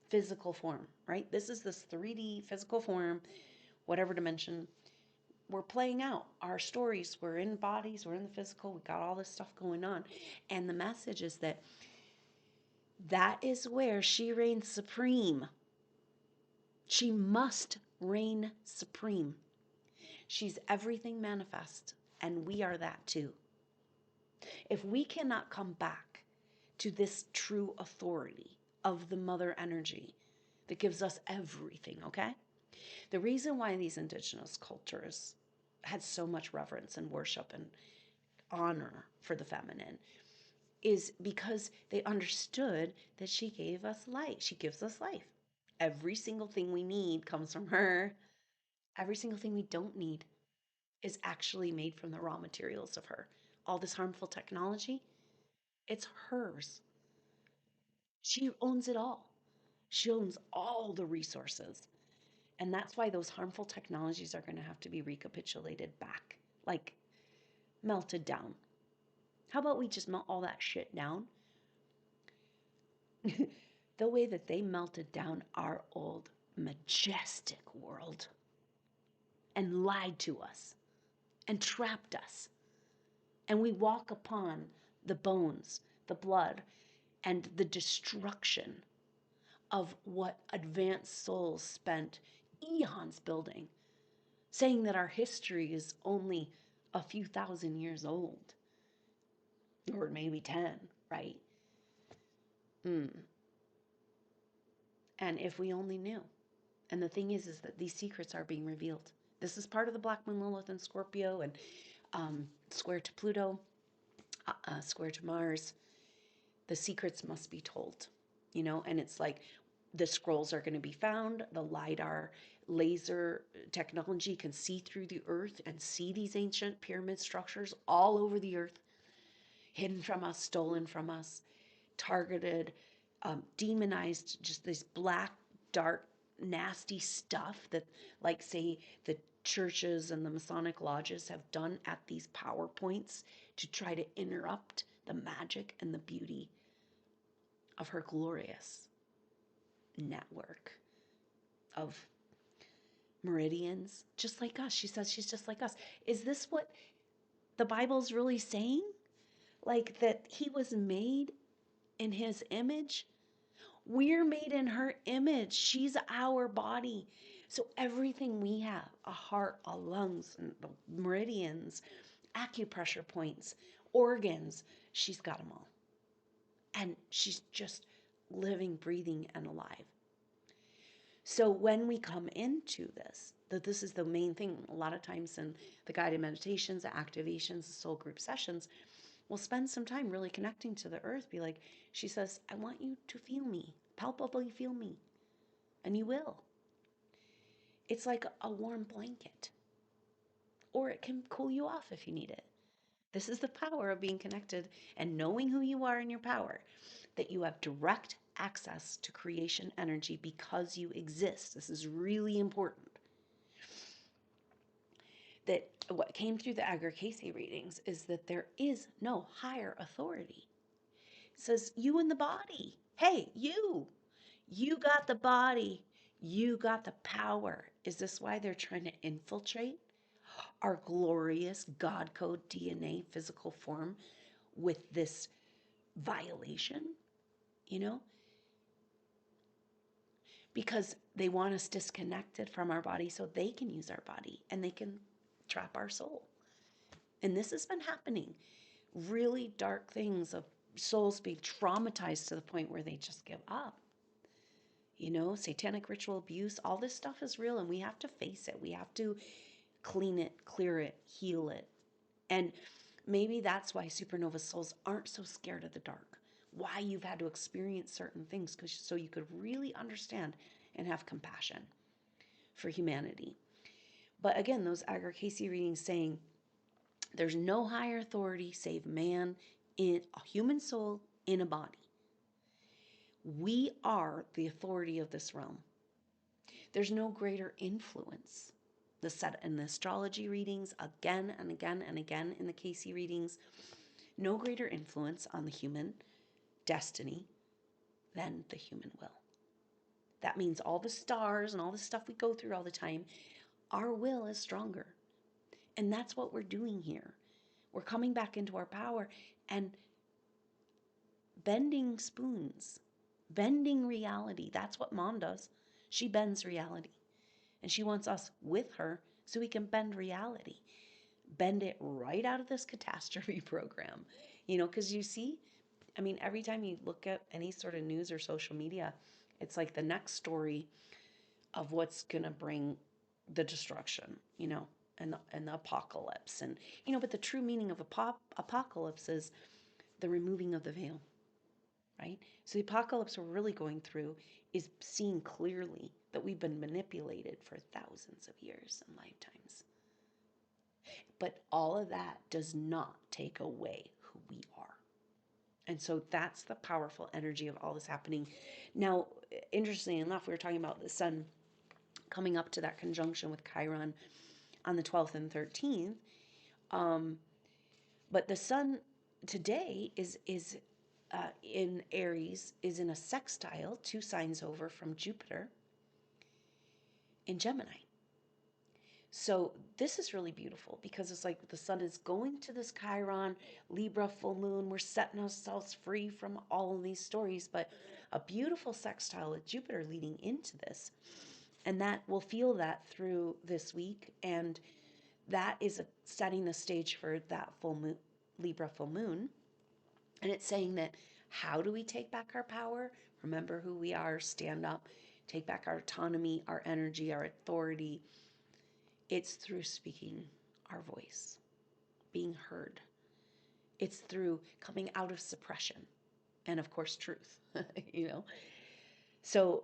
Speaker 1: physical form, right? This is this 3D physical form, whatever dimension. We're playing out our stories. We're in bodies, we're in the physical, we got all this stuff going on. And the message is that is where she reigns supreme. She must reign supreme. She's everything manifest, and we are that too. If we cannot come back to this true authority of the mother energy that gives us everything, okay? The reason why these indigenous cultures had so much reverence and worship and honor for the feminine is because they understood that she gave us life. She gives us life. Every single thing we need comes from her. Every single thing we don't need is actually made from the raw materials of her. All this harmful technology, it's hers. She owns it all. She owns all the resources. And that's why those harmful technologies are going to have to be recapitulated back, like melted down. How about we just melt all that shit down? The way that they melted down our old majestic world and lied to us and trapped us. And we walk upon the bones, the blood, and the destruction of what advanced souls spent eons building, saying that our history is only a few thousand years old, or maybe 10, right? And if we only knew. And the thing is that these secrets are being revealed. This is part of the Black Moon Lilith in Scorpio and square to Pluto, square to Mars. The secrets must be told, and it's like the scrolls are going to be found. The LiDAR laser technology can see through the earth and see these ancient pyramid structures all over the earth, hidden from us, stolen from us, targeted, demonized, just this black, dark, nasty stuff that, like, say, the churches and the Masonic lodges have done at these PowerPoints to try to interrupt the magic and the beauty of her glorious network of meridians, just like us. She says she's just like us. Is this what the Bible's really saying? Like that he was made in his image? We're made in her image. She's our body. So everything we have, a heart, a lungs, and the meridians, acupressure points, organs, she's got them all. And she's just living, breathing, and alive. So when we come into this, that this is the main thing, a lot of times in the guided meditations, the activations, the soul group sessions, we'll spend some time really connecting to the earth. Be like, she says, I want you to feel me, palpably feel me. And you will. It's like a warm blanket. Or it can cool you off if you need it. This is the power of being connected and knowing who you are in your power, that you have direct access to creation energy because you exist. This is really important. That what came through the Agar-Casey readings is that there is no higher authority. It says, you in the body. Hey, you got the body. You got the power. Is this why they're trying to infiltrate our glorious God code DNA physical form with this violation? Because they want us disconnected from our body so they can use our body and they can trap our soul. And this has been happening. Really dark things of souls being traumatized to the point where they just give up. Satanic ritual abuse, all this stuff is real and we have to face it. We have to clean it, clear it, heal it. And maybe that's why supernova souls aren't so scared of the dark. Why you've had to experience certain things, so you could really understand and have compassion for humanity. But again, those Agar-Casey readings saying there's no higher authority save man in a human soul in a body. We are the authority of this realm. There's no greater influence. The set in the astrology readings, again and again and again in the Casey readings, no greater influence on the human destiny than the human will. That means all the stars and all the stuff we go through all the time, our will is stronger. And that's what we're doing here. We're coming back into our power and bending spoons, bending reality. That's what Mom does. She bends reality. And she wants us with her so we can bend reality. Bend it right out of this catastrophe program. Because you see, every time you look at any sort of news or social media, it's like the next story of what's going to bring the destruction, and the apocalypse. And, but the true meaning of apocalypse is the removing of the veil, right? So the apocalypse we're really going through is seeing clearly that we've been manipulated for thousands of years and lifetimes. But all of that does not take away who we are. And so that's the powerful energy of all this happening. Now, interestingly enough, we were talking about the sun coming up to that conjunction with Chiron on the 12th and 13th. But the sun today is in Aries, is in a sextile, 2 signs over from Jupiter in Gemini. So this is really beautiful because it's like the sun is going to this Chiron, Libra full moon. We're setting ourselves free from all of these stories, but a beautiful sextile with Jupiter leading into this. And that we'll feel that through this week. And that is setting the stage for that full moon, Libra full moon. And it's saying that how do we take back our power? Remember who we are, stand up, take back our autonomy, our energy, our authority. It's through speaking our voice, being heard. It's through coming out of suppression and, of course, truth, So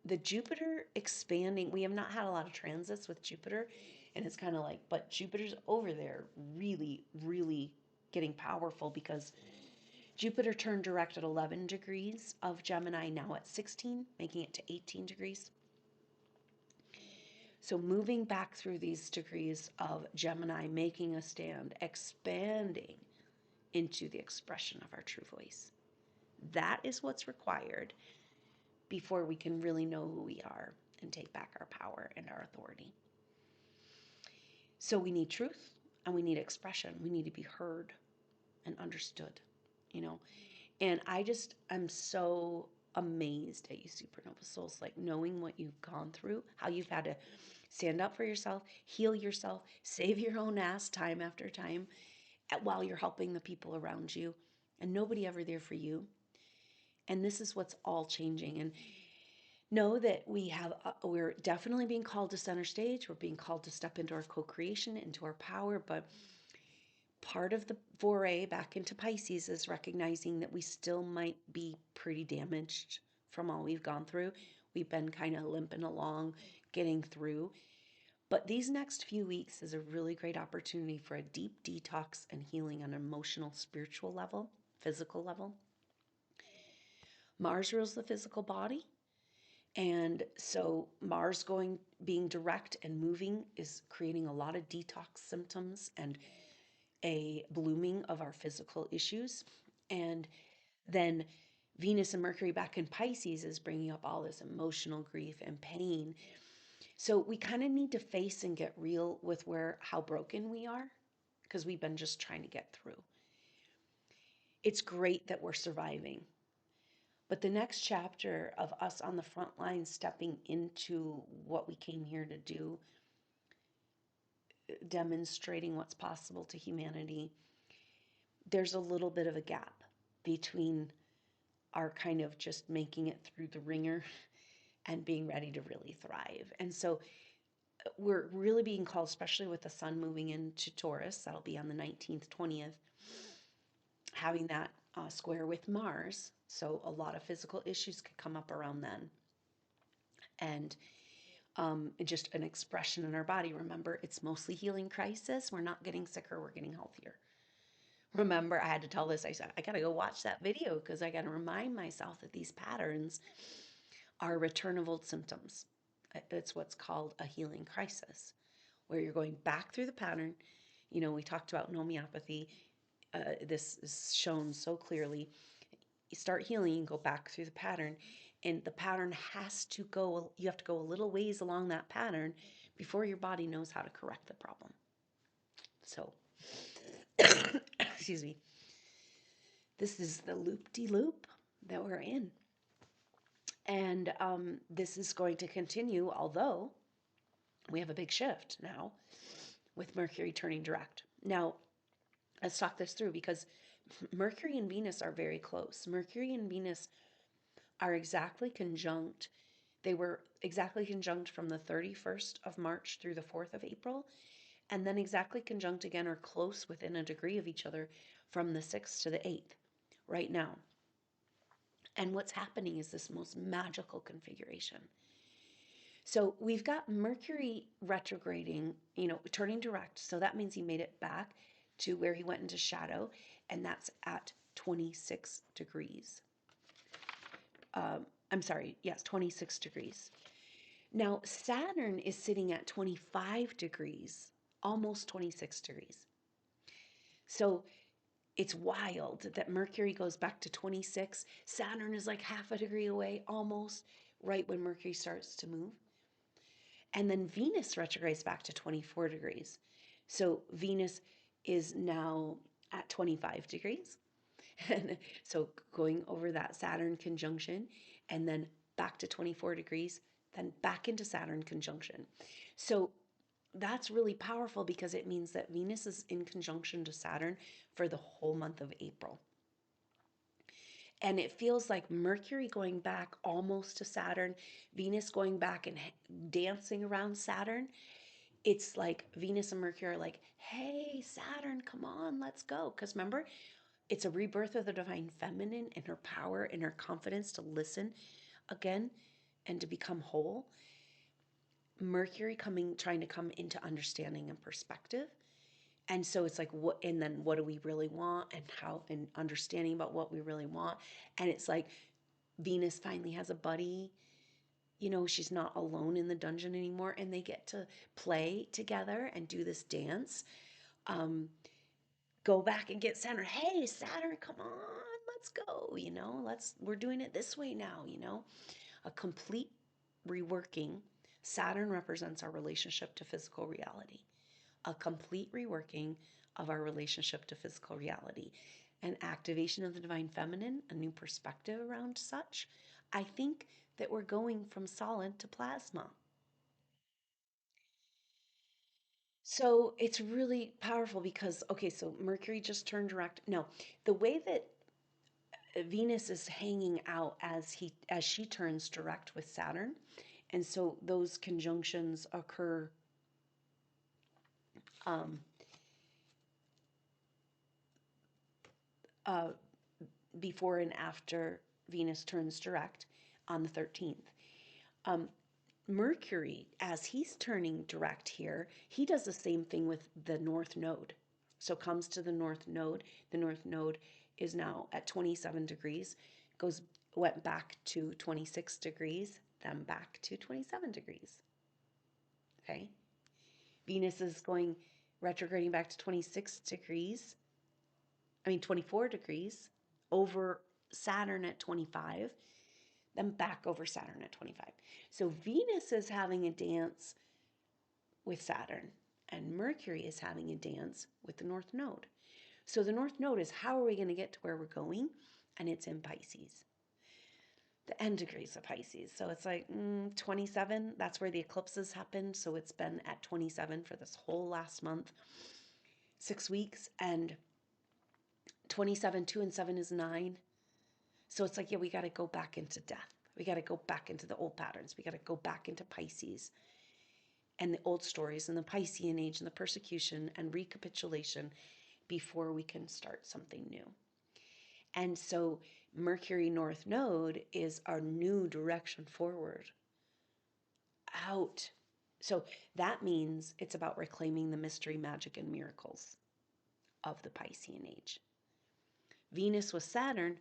Speaker 1: the Jupiter expanding, we have not had a lot of transits with Jupiter, and it's kind of like, but Jupiter's over there really, really getting powerful because Jupiter turned direct at 11 degrees of Gemini, now at 16, making it to 18 degrees. So moving back through these degrees of Gemini, making a stand, expanding into the expression of our true voice. That is what's required before we can really know who we are and take back our power and our authority. So we need truth and we need expression. We need to be heard and understood, And I'm so amazed at you, Supernova Souls, like knowing what you've gone through, how you've had to stand up for yourself, heal yourself, save your own ass time after time while you're helping the people around you, and nobody ever there for you. And this is what's all changing. And know that we're definitely being called to center stage. We're being called to step into our co-creation, into our power, but part of the foray back into Pisces is recognizing that we still might be pretty damaged from all we've gone through. We've been kind of limping along, getting through. But these next few weeks is a really great opportunity for a deep detox and healing on an emotional, spiritual level, physical level. Mars rules the physical body. And so Mars being direct and moving is creating a lot of detox symptoms and a blooming of our physical issues. And then Venus and Mercury back in Pisces is bringing up all this emotional grief and pain. So we kind of need to face and get real with how broken we are, because we've been just trying to get through. It's great that we're surviving. But the next chapter of us on the front line stepping into what we came here to do, demonstrating what's possible to humanity, there's a little bit of a gap between our kind of just making it through the ringer and being ready to really thrive. And so we're really being called, especially with the sun moving into Taurus, that'll be on the 19th, 20th, having that square with Mars. So a lot of physical issues could come up around then. And just an expression in our body. Remember, it's mostly healing crisis. We're not getting sicker, we're getting healthier. remember, I had to tell this. I said, I got to go watch that video because I got to remind myself that these patterns are return of old symptoms. It's what's called a healing crisis, where you're going back through the pattern. You know, we talked about homeopathy. This is shown so clearly. You start healing, you go back through the pattern, and the pattern has to go, you have to go a little ways along that pattern before your body knows how to correct the problem. So, excuse me, this is the loop-de-loop that we're in. And this is going to continue, although we have a big shift now with Mercury turning direct. Now, let's talk this through because Mercury and Venus are very close. Mercury and Venus are exactly conjunct. They were exactly conjunct from the 31st of March through the 4th of April, and then exactly conjunct again or close within a degree of each other from the 6th to the 8th right now. And what's happening is this most magical configuration. So we've got Mercury retrograding, you know, turning direct. So that means he made it back to where he went into shadow, and that's at 26 degrees. I'm sorry, yes, 26 degrees. Now, Saturn is sitting at 25 degrees, almost 26 degrees. So it's wild that Mercury goes back to 26. Saturn is like half a degree away, almost right when Mercury starts to move. And then Venus retrogrades back to 24 degrees. So Venus is now at 25 degrees. And so going over that Saturn conjunction and then back to 24 degrees, then back into Saturn conjunction. So that's really powerful because it means that Venus is in conjunction to Saturn for the whole month of April. And it feels like Mercury going back almost to Saturn, Venus going back and dancing around Saturn. It's like Venus and Mercury are like, hey, Saturn, come on, let's go. Because remember, it's a rebirth of the divine feminine and her power and her confidence to listen again and to become whole. Mercury trying to come into understanding and perspective. And so it's like, and then what do we really want and how, and understanding about what we really want. And it's like Venus finally has a buddy. You know, she's not alone in the dungeon anymore, and they get to play together and do this dance. Go back and get Saturn. Hey, Saturn, come on, let's go. You know, we're doing it this way now. You know, a complete reworking. Saturn represents our relationship to physical reality. A complete reworking of our relationship to physical reality, an activation of the divine feminine, a new perspective around such. I think that we're going from solid to plasma. So it's really powerful because, okay, so Mercury just turned direct. No, the way that Venus is hanging out as she turns direct with Saturn, and so those conjunctions occur um, uh, before and after Venus turns direct on the 13th. Um, Mercury, as he's turning direct here, he does the same thing with the North Node. So comes to the North Node. The North Node is now at 27 degrees, went back to 26 degrees, then back to 27 degrees. Okay. Venus is going retrograding back to 26 degrees. 24 degrees over Saturn at 25, then back over Saturn at 25. So Venus is having a dance with Saturn, and Mercury is having a dance with the North Node. So the North Node is how are we going to get to where we're going? And it's in Pisces, the end degrees of Pisces. So it's like 27, that's where the eclipses happened. So it's been at 27 for this whole last month, 6 weeks. And 27, 2 and 7 is 9. So it's like, yeah, we got to go back into death. We got to go back into the old patterns. We got to go back into Pisces and the old stories and the Piscean age and the persecution and recapitulation before we can start something new. And so Mercury North Node is our new direction forward, out. So that means it's about reclaiming the mystery, magic, and miracles. of the Piscean age. Venus with Saturn,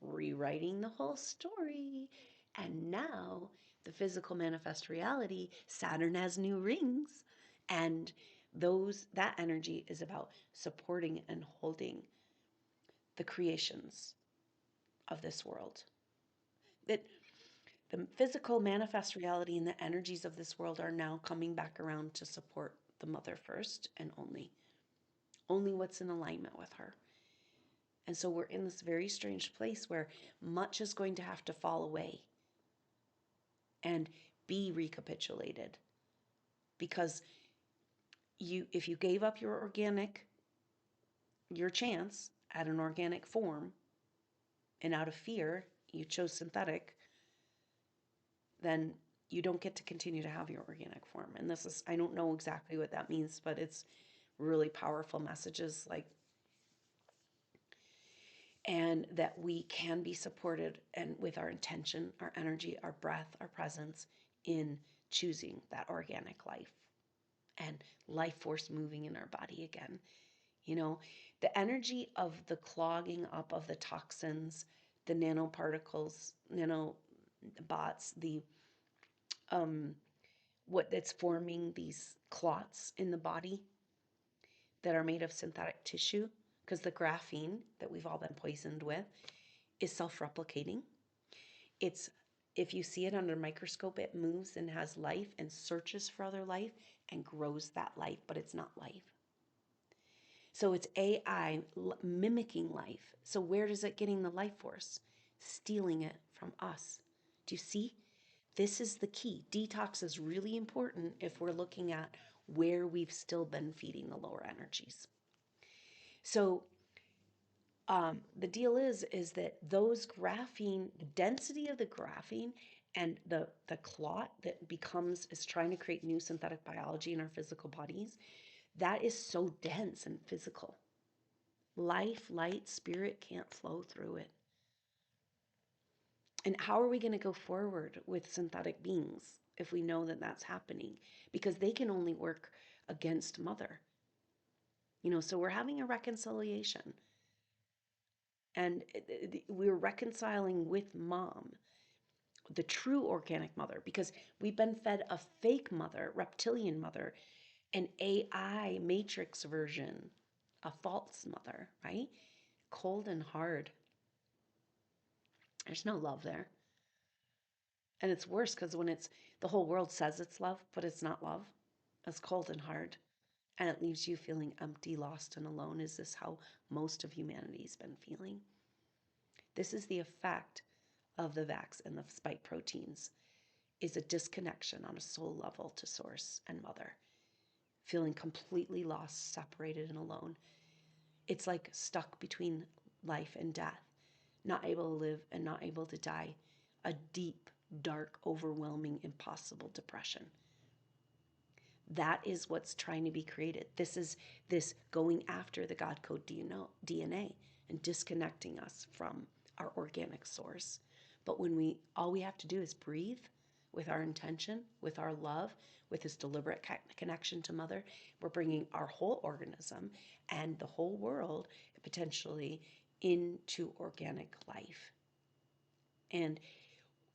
Speaker 1: rewriting the whole story. And now the physical manifest reality, Saturn has new rings. And that energy is about supporting and holding the creations of this world. That the physical manifest reality and the energies of this world are now coming back around to support the mother first and only what's in alignment with her. And so we're in this very strange place where much is going to have to fall away and be recapitulated, because if you gave up your chance at an organic form, and out of fear you chose synthetic, then you don't get to continue to have your organic form. And this is, I don't know exactly what that means, but it's really powerful messages, like, and that we can be supported and with our intention, our energy, our breath, our presence in choosing that organic life and life force moving in our body again. You know, the energy of the clogging up of the toxins, the nanoparticles, nanobots, the what that's forming these clots in the body that are made of synthetic tissue, because the graphene that we've all been poisoned with is self-replicating. It's, if you see it under a microscope, it moves and has life and searches for other life and grows that life, but it's not life. So it's AI mimicking life. So where is it getting the life force? Stealing it from us. Do you see? This is the key. Detox is really important if we're looking at where we've still been feeding the lower energies. So the deal is that those graphene, the density of the graphene and the clot that is trying to create new synthetic biology in our physical bodies, that is so dense and physical. Life, light, spirit can't flow through it. And how are we going to go forward with synthetic beings if we know that that's happening? Because they can only work against mother. So we're having a reconciliation. And we're reconciling with mom, the true organic mother, because we've been fed a fake mother, reptilian mother, an AI matrix version, a false mother, right? Cold and hard. There's no love there. And it's worse because when the whole world says it's love, but it's not love. It's cold and hard. And it leaves you feeling empty, lost, and alone. Is this how most of humanity's been feeling? This is the effect of the vax and the spike proteins, is a disconnection on a soul level to source and mother. Feeling completely lost, separated, and alone. It's like stuck between life and death, not able to live and not able to die. A deep, dark, overwhelming, impossible depression. That is what's trying to be created. This is this going after the God code DNA and disconnecting us from our organic source. But when all we have to do is breathe with our intention, with our love, with this deliberate connection to mother, we're bringing our whole organism and the whole world potentially into organic life. And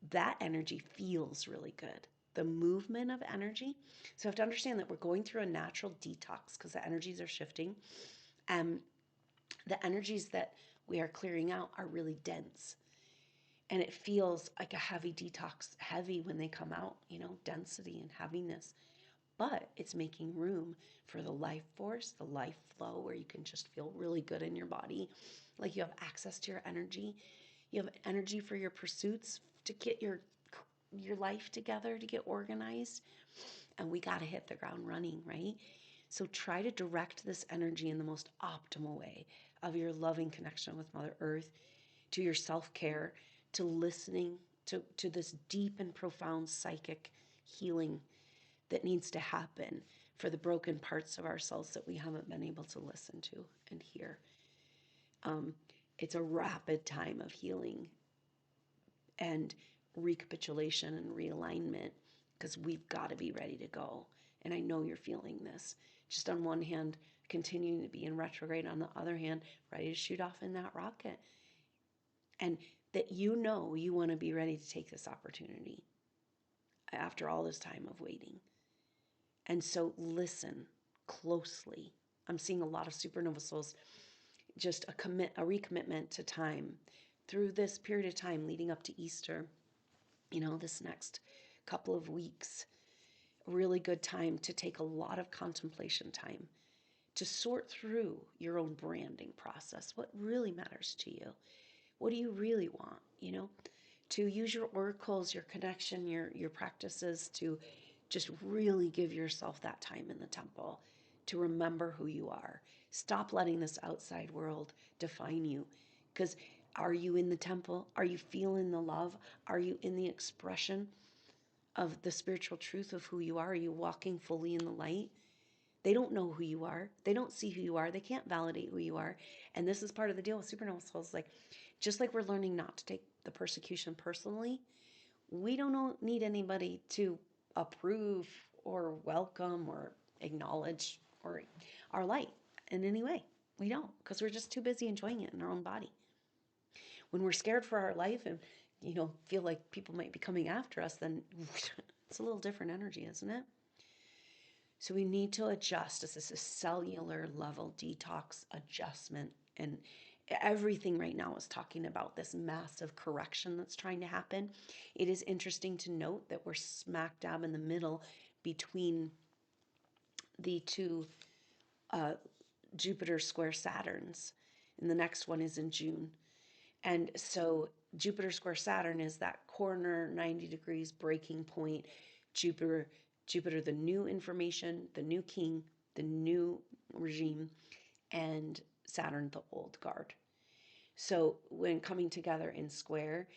Speaker 1: that energy feels really good. The movement of energy. So you have to understand that we're going through a natural detox because the energies are shifting. And the energies that we are clearing out are really dense. And it feels like a heavy detox, heavy when they come out, density and heaviness. But it's making room for the life force, the life flow, where you can just feel really good in your body. Like you have access to your energy. You have energy for your pursuits, to get your life together, to get organized. And we got to hit the ground running, right? So try to direct this energy in the most optimal way of your loving connection with Mother Earth, to your self-care, to listening to this deep and profound psychic healing that needs to happen for the broken parts of ourselves that we haven't been able to listen to and hear. It's a rapid time of healing and recapitulation and realignment, because we've got to be ready to go. And I know you're feeling this. Just on one hand, continuing to be in retrograde on the other hand, ready to shoot off in that rocket. And that you want to be ready to take this opportunity after all this time of waiting. And so listen closely. I'm seeing a lot of supernova souls, just a recommitment to time through this period of time leading up to Easter. This next couple of weeks, a really good time to take a lot of contemplation time to sort through your own branding process. What really matters to you? What do you really want? To use your oracles, your connection, your practices to just really give yourself that time in the temple to remember who you are. Stop letting this outside world define you. Because are you in the temple? Are you feeling the love? Are you in the expression of the spiritual truth of who you are? Are you walking fully in the light? They don't know who you are. They don't see who you are. They can't validate who you are. And this is part of the deal with supernova souls. Like, just like we're learning not to take the persecution personally, we don't need anybody to approve or welcome or acknowledge or our light in any way. We don't, because we're just too busy enjoying it in our own body. When we're scared for our life and feel like people might be coming after us, then it's a little different energy, isn't it? So we need to adjust. This is a cellular level detox adjustment. And everything right now is talking about this massive correction that's trying to happen. It is interesting to note that we're smack dab in the middle between the two Jupiter square Saturns. And the next one is in June. And so Jupiter square Saturn is that corner 90 degrees breaking point. Jupiter, the new information, the new king, the new regime, and Saturn, the old guard. So when coming together in square,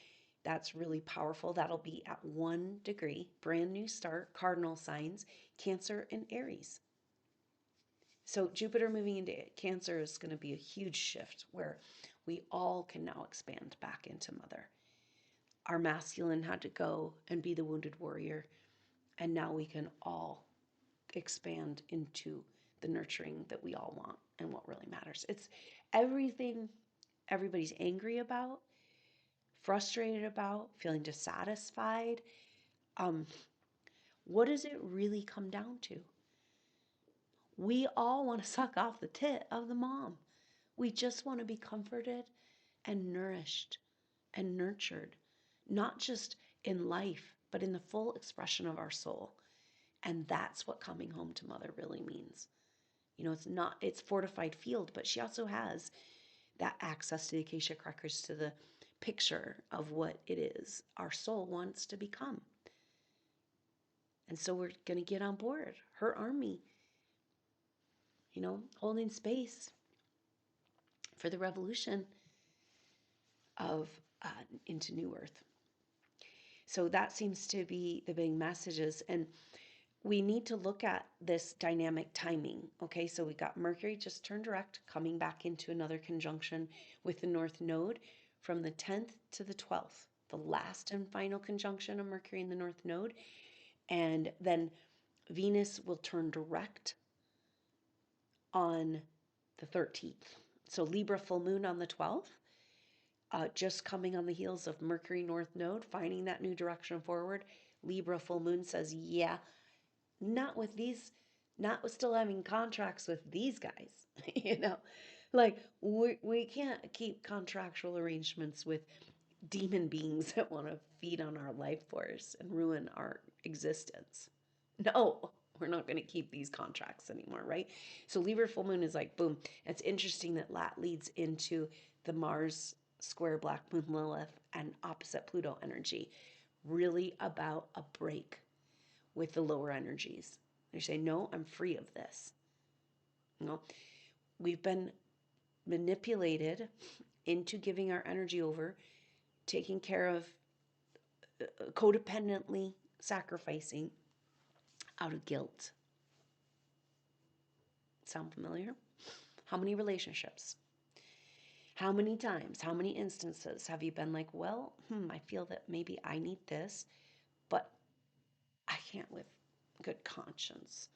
Speaker 1: that's really powerful. That'll be at 1 degree, brand new start, cardinal signs, Cancer and Aries. So Jupiter moving into Cancer is going to be a huge shift where we all can now expand back into mother. Our masculine had to go and be the wounded warrior, and now we can all expand into the nurturing that we all want and what really matters. It's everything everybody's angry about, frustrated about, feeling dissatisfied. What does it really come down to? We all want to suck off the tit of the mom. We just want to be comforted and nourished and nurtured, not just in life, but in the full expression of our soul. And that's what coming home to mother really means. It's fortified field, but she also has that access to the Akashic records, to the picture of what it is our soul wants to become. And so we're going to get on board her army, holding space for the revolution of into New Earth. So that seems to be the big messages. And we need to look at this dynamic timing. Okay, so we got Mercury just turned direct, coming back into another conjunction with the North Node from the 10th to the 12th, the last and final conjunction of Mercury in the North Node. And then Venus will turn direct on the 13th. So Libra full moon on the 12th, just coming on the heels of Mercury North Node, finding that new direction forward. Libra full moon says, yeah, not with still having contracts with these guys, like we can't keep contractual arrangements with demon beings that want to feed on our life force and ruin our existence. No, we're not going to keep these contracts anymore, right? So Libra full moon is like, boom. It's interesting that leads into the Mars square Black Moon Lilith and opposite Pluto energy, really about a break with the lower energies. They say, no, I'm free of this. We've been manipulated into giving our energy over, taking care of, codependently sacrificing out of guilt. Sound familiar? How many relationships? How many times, how many instances have you been like, well, I feel that maybe I need this, but I can't with good conscience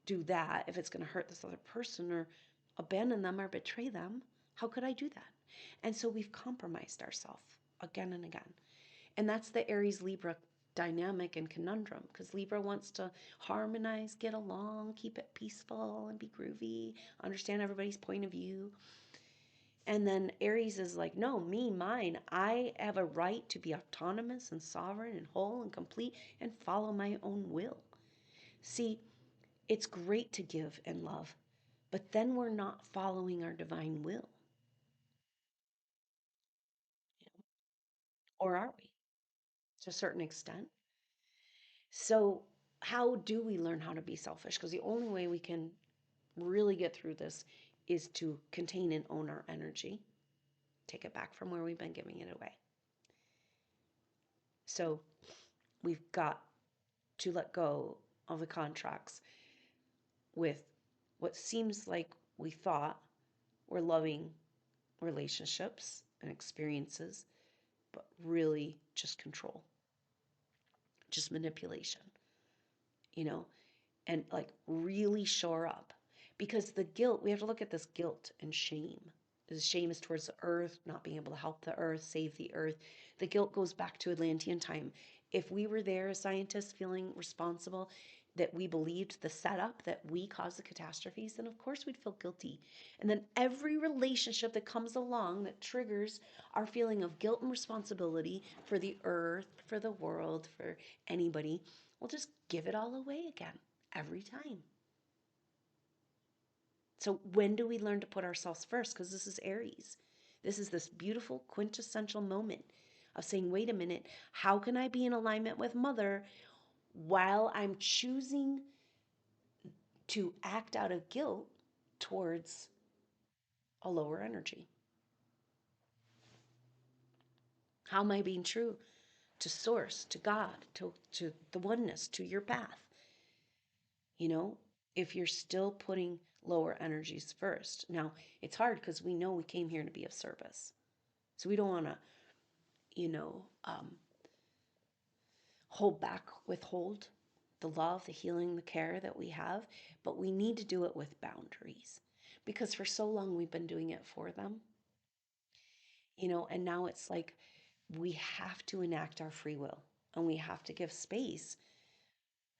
Speaker 1: do that if it's going to hurt this other person or abandon them or betray them? How could I do that? And so we've compromised ourselves again and again. And that's the Aries Libra dynamic and conundrum, because Libra wants to harmonize, get along, keep it peaceful and be groovy, understand everybody's point of view. And then Aries is like, no, me, mine. I have a right to be autonomous and sovereign and whole and complete and follow my own will. See, it's great to give and love, but then we're not following our divine will. Or are we? To a certain extent. So, how do we learn how to be selfish? Because the only way we can really get through this is to contain and own our energy, take it back from where we've been giving it away. So, we've got to let go of the contracts with what seems like we thought were loving relationships and experiences, but really just control, just manipulation, you know, and like really shore up. Because the guilt, we have to look at this guilt and shame. The shame is towards the earth, not being able to help the earth, save the earth. The guilt goes back to Atlantean time. If we were there as scientists feeling responsible, that we believed the setup, that we caused the catastrophes, then of course we'd feel guilty. And then every relationship that comes along that triggers our feeling of guilt and responsibility for the earth, for the world, for anybody, we'll just give it all away again every time. So when do we learn to put ourselves first? Because this is Aries. This is this beautiful quintessential moment of saying, wait a minute, how can I be in alignment with Mother while I'm choosing to act out of guilt towards a lower energy? How am I being true to Source, to God, to the oneness, to your path? You know, if you're still putting lower energies first. Now, it's hard because we know we came here to be of service. So we don't want to, you know, withhold the love, the healing, the care that we have, but we need to do it with boundaries because for so long we've been doing it for them, you know, and now it's like we have to enact our free will and we have to give space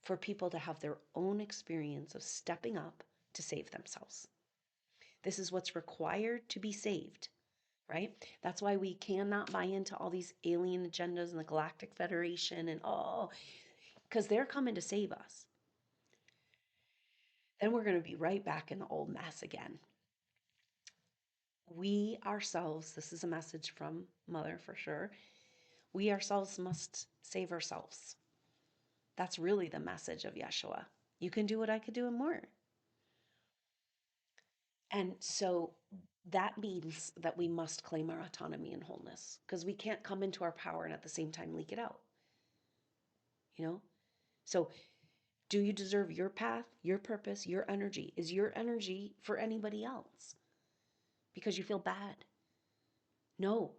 Speaker 1: for people to have their own experience of stepping up to save themselves. This is what's required to be saved, right? That's why we cannot buy into all these alien agendas and the Galactic Federation and because they're coming to save us. Then we're going to be right back in the old mess again. We ourselves, this is a message from Mother for sure, we ourselves must save ourselves. That's really the message of Yeshua. You can do what I could do and more. And so that means that we must claim our autonomy and wholeness because we can't come into our power and at the same time leak it out. You know? So, do you deserve your path, your purpose, your energy? Is your energy for anybody else because you feel bad? No.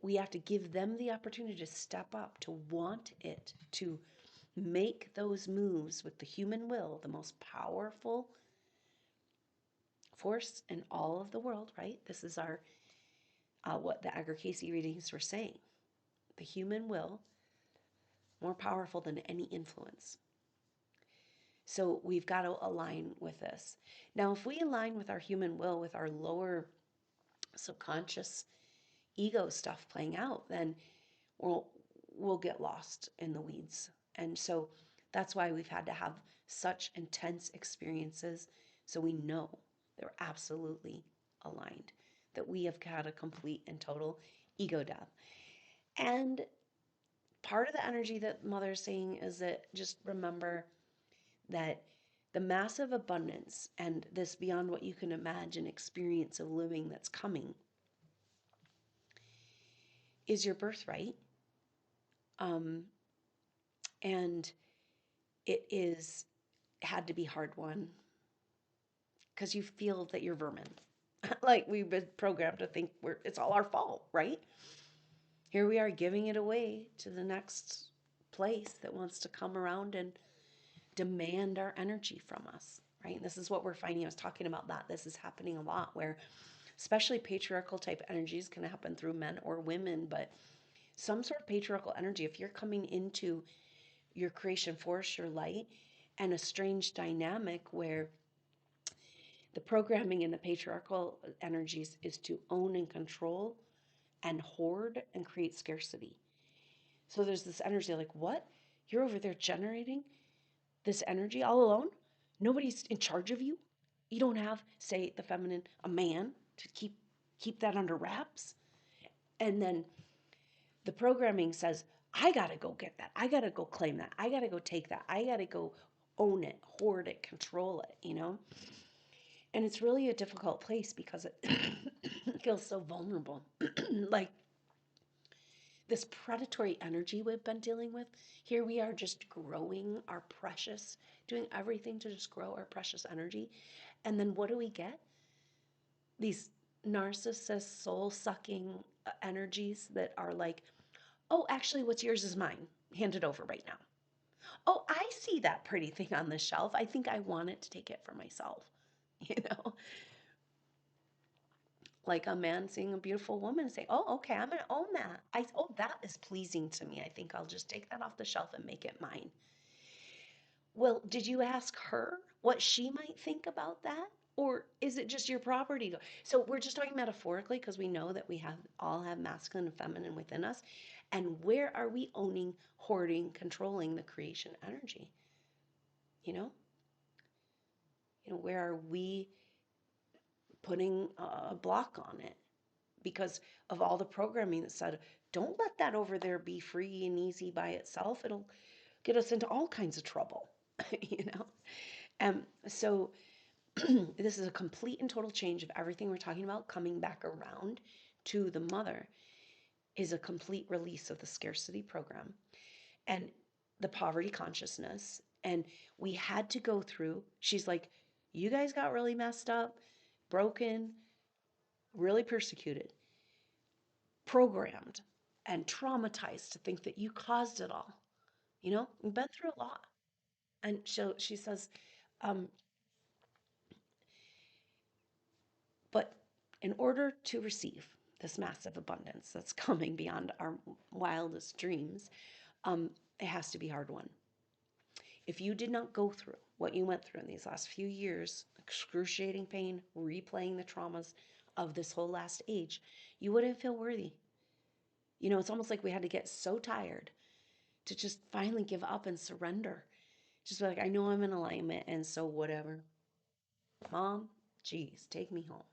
Speaker 1: We have to give them the opportunity to step up, to want it, to make those moves with the human will, the most powerful force in all of the world, right? This is our what the Edgar Cayce readings were saying. The human will, more powerful than any influence. So we've got to align with this. Now, if we align with our human will, with our lower subconscious ego stuff playing out, then we'll get lost in the weeds. And so that's why we've had to have such intense experiences so we know they're absolutely aligned, that we have had a complete and total ego death. And part of the energy that Mother's saying is that just remember that the massive abundance and this beyond what you can imagine experience of living that's coming is your birthright. And it is had to be hard won because you feel that you're vermin. Like we've been programmed to think it's all our fault, right? Here we are giving it away to the next place that wants to come around and demand our energy from us. right? This is what we're finding. I was talking about that. This is happening a lot where, especially patriarchal type energies, can happen through men or women, but some sort of patriarchal energy, if you're coming into your creation force, your light, and a strange dynamic where the programming in the patriarchal energies is to own and control and hoard and create scarcity. So there's this energy like, what? You're over there generating this energy all alone? Nobody's in charge of you? You don't have, say, the feminine, a man to keep that under wraps? And then the programming says, I got to go get that. I got to go claim that. I got to go take that. I got to go own it, hoard it, control it, you know? And it's really a difficult place because it feels so vulnerable. Like this predatory energy we've been dealing with, here we are just growing our precious, doing everything to just grow our precious energy. And then what do we get? These narcissist, soul sucking energies that are like, oh, actually, what's yours is mine. Hand it over right now. Oh, I see that pretty thing on the shelf. I think I want it to take it for myself. You know, like a man seeing a beautiful woman and say, oh, okay, I'm going to own that. Oh, that is pleasing to me. I think I'll just take that off the shelf and make it mine. Well, did you ask her what she might think about that? Or is it just your property? So we're just talking metaphorically because we know that we have all have masculine and feminine within us. And where are we owning, hoarding, controlling the creation energy? You know? Where are we putting a block on it? Because of all the programming that said, don't let that over there be free and easy by itself. It'll get us into all kinds of trouble, you know? So this is a complete and total change of everything we're talking about coming back around to the mother is a complete release of the scarcity program and the poverty consciousness. And we had to go through, she's like, you guys got really messed up, broken, really persecuted, programmed, and traumatized to think that you caused it all. We've been through a lot. And so she says, um, but in order to receive this massive abundance that's coming beyond our wildest dreams, it has to be hard won. If you did not go through what you went through in these last few years, excruciating pain, replaying the traumas of this whole last age, you wouldn't feel worthy. It's almost like we had to get so tired to just finally give up and surrender. Just be like, I know I'm in alignment, and so whatever. Mom, geez, take me home.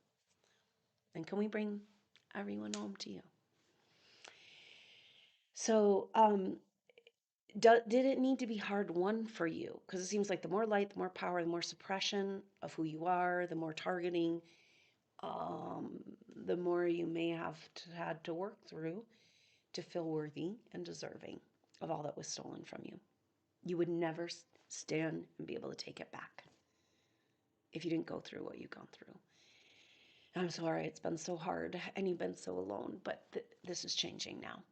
Speaker 1: And can we bring everyone home to you? So, did it need to be hard won for you? Because it seems like the more light, the more power, the more suppression of who you are, the more targeting, um, the more you may have had to work through to feel worthy and deserving of all that was stolen from you. You would never stand and be able to take it back if you didn't go through what you've gone through. I'm sorry, it's been so hard and you've been so alone, but this is changing now.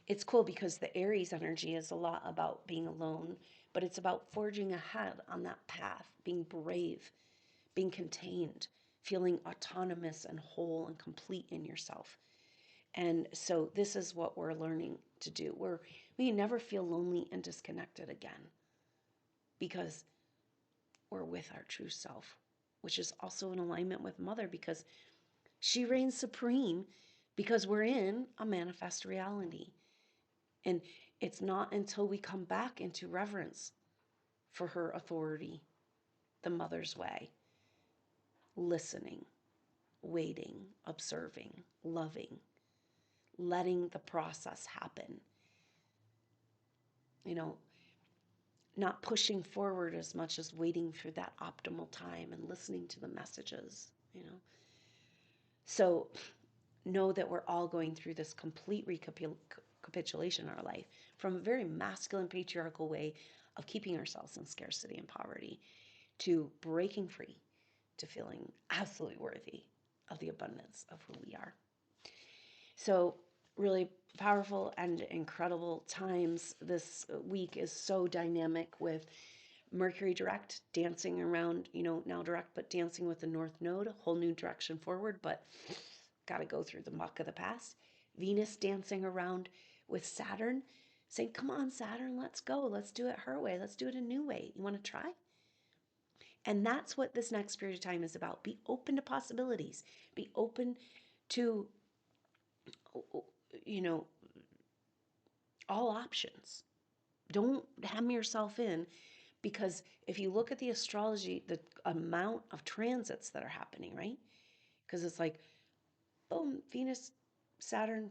Speaker 1: It's cool because the Aries energy is a lot about being alone, but it's about forging ahead on that path, being brave, being contained, feeling autonomous and whole and complete in yourself. And so this is what we're learning to do. We never feel lonely and disconnected again because we're with our true self, which is also in alignment with Mother because she reigns supreme because we're in a manifest reality. And it's not until we come back into reverence for her authority, the Mother's way, listening, waiting, observing, loving, letting the process happen. Not pushing forward as much as waiting for that optimal time and listening to the messages. So know that we're all going through this complete recapitulation in our life from a very masculine, patriarchal way of keeping ourselves in scarcity and poverty to breaking free, to feeling absolutely worthy of the abundance of who we are. So really powerful and incredible times. This week is so dynamic with Mercury direct, dancing around, now direct, but dancing with the North Node, a whole new direction forward, but got to go through the muck of the past. Venus dancing around with Saturn, saying, come on, Saturn, let's go. Let's do it her way. Let's do it a new way. You want to try? And that's what this next period of time is about. Be open to possibilities. Be open to, you know, all options. Don't hem yourself in, because if you look at the astrology, the amount of transits that are happening, right? Because it's like, boom, Venus, Saturn,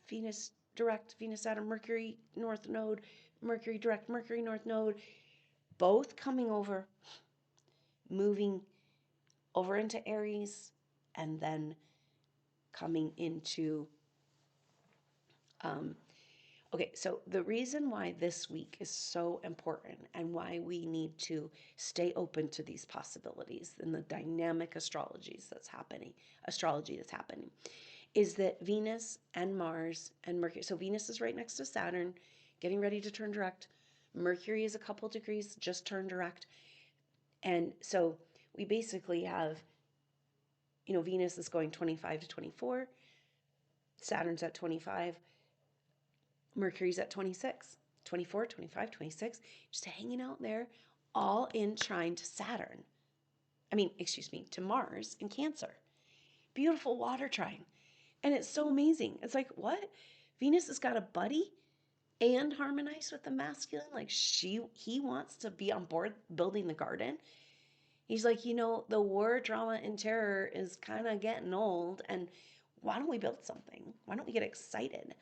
Speaker 1: Venus direct, Venus, Saturn, Mercury, North Node, Mercury direct, Mercury, North Node, both coming over, moving over into Aries, and then coming into, okay, so the reason why this week is so important and why we need to stay open to these possibilities and the dynamic astrology that's happening, is that Venus and Mars and Mercury, so Venus is right next to Saturn, getting ready to turn direct. Mercury is a couple degrees, just turned direct. And so we basically have, Venus is going 25 to 24, Saturn's at 25, Mercury's at 26, 24, 25, 26, just hanging out there, all in trine to Saturn. To Mars in Cancer. Beautiful water trine. And it's so amazing. It's like, what? Venus has got a buddy and harmonize with the masculine. Like he wants to be on board building the garden. He's like, the war, drama, and terror is kind of getting old. And why don't we build something? Why don't we get excited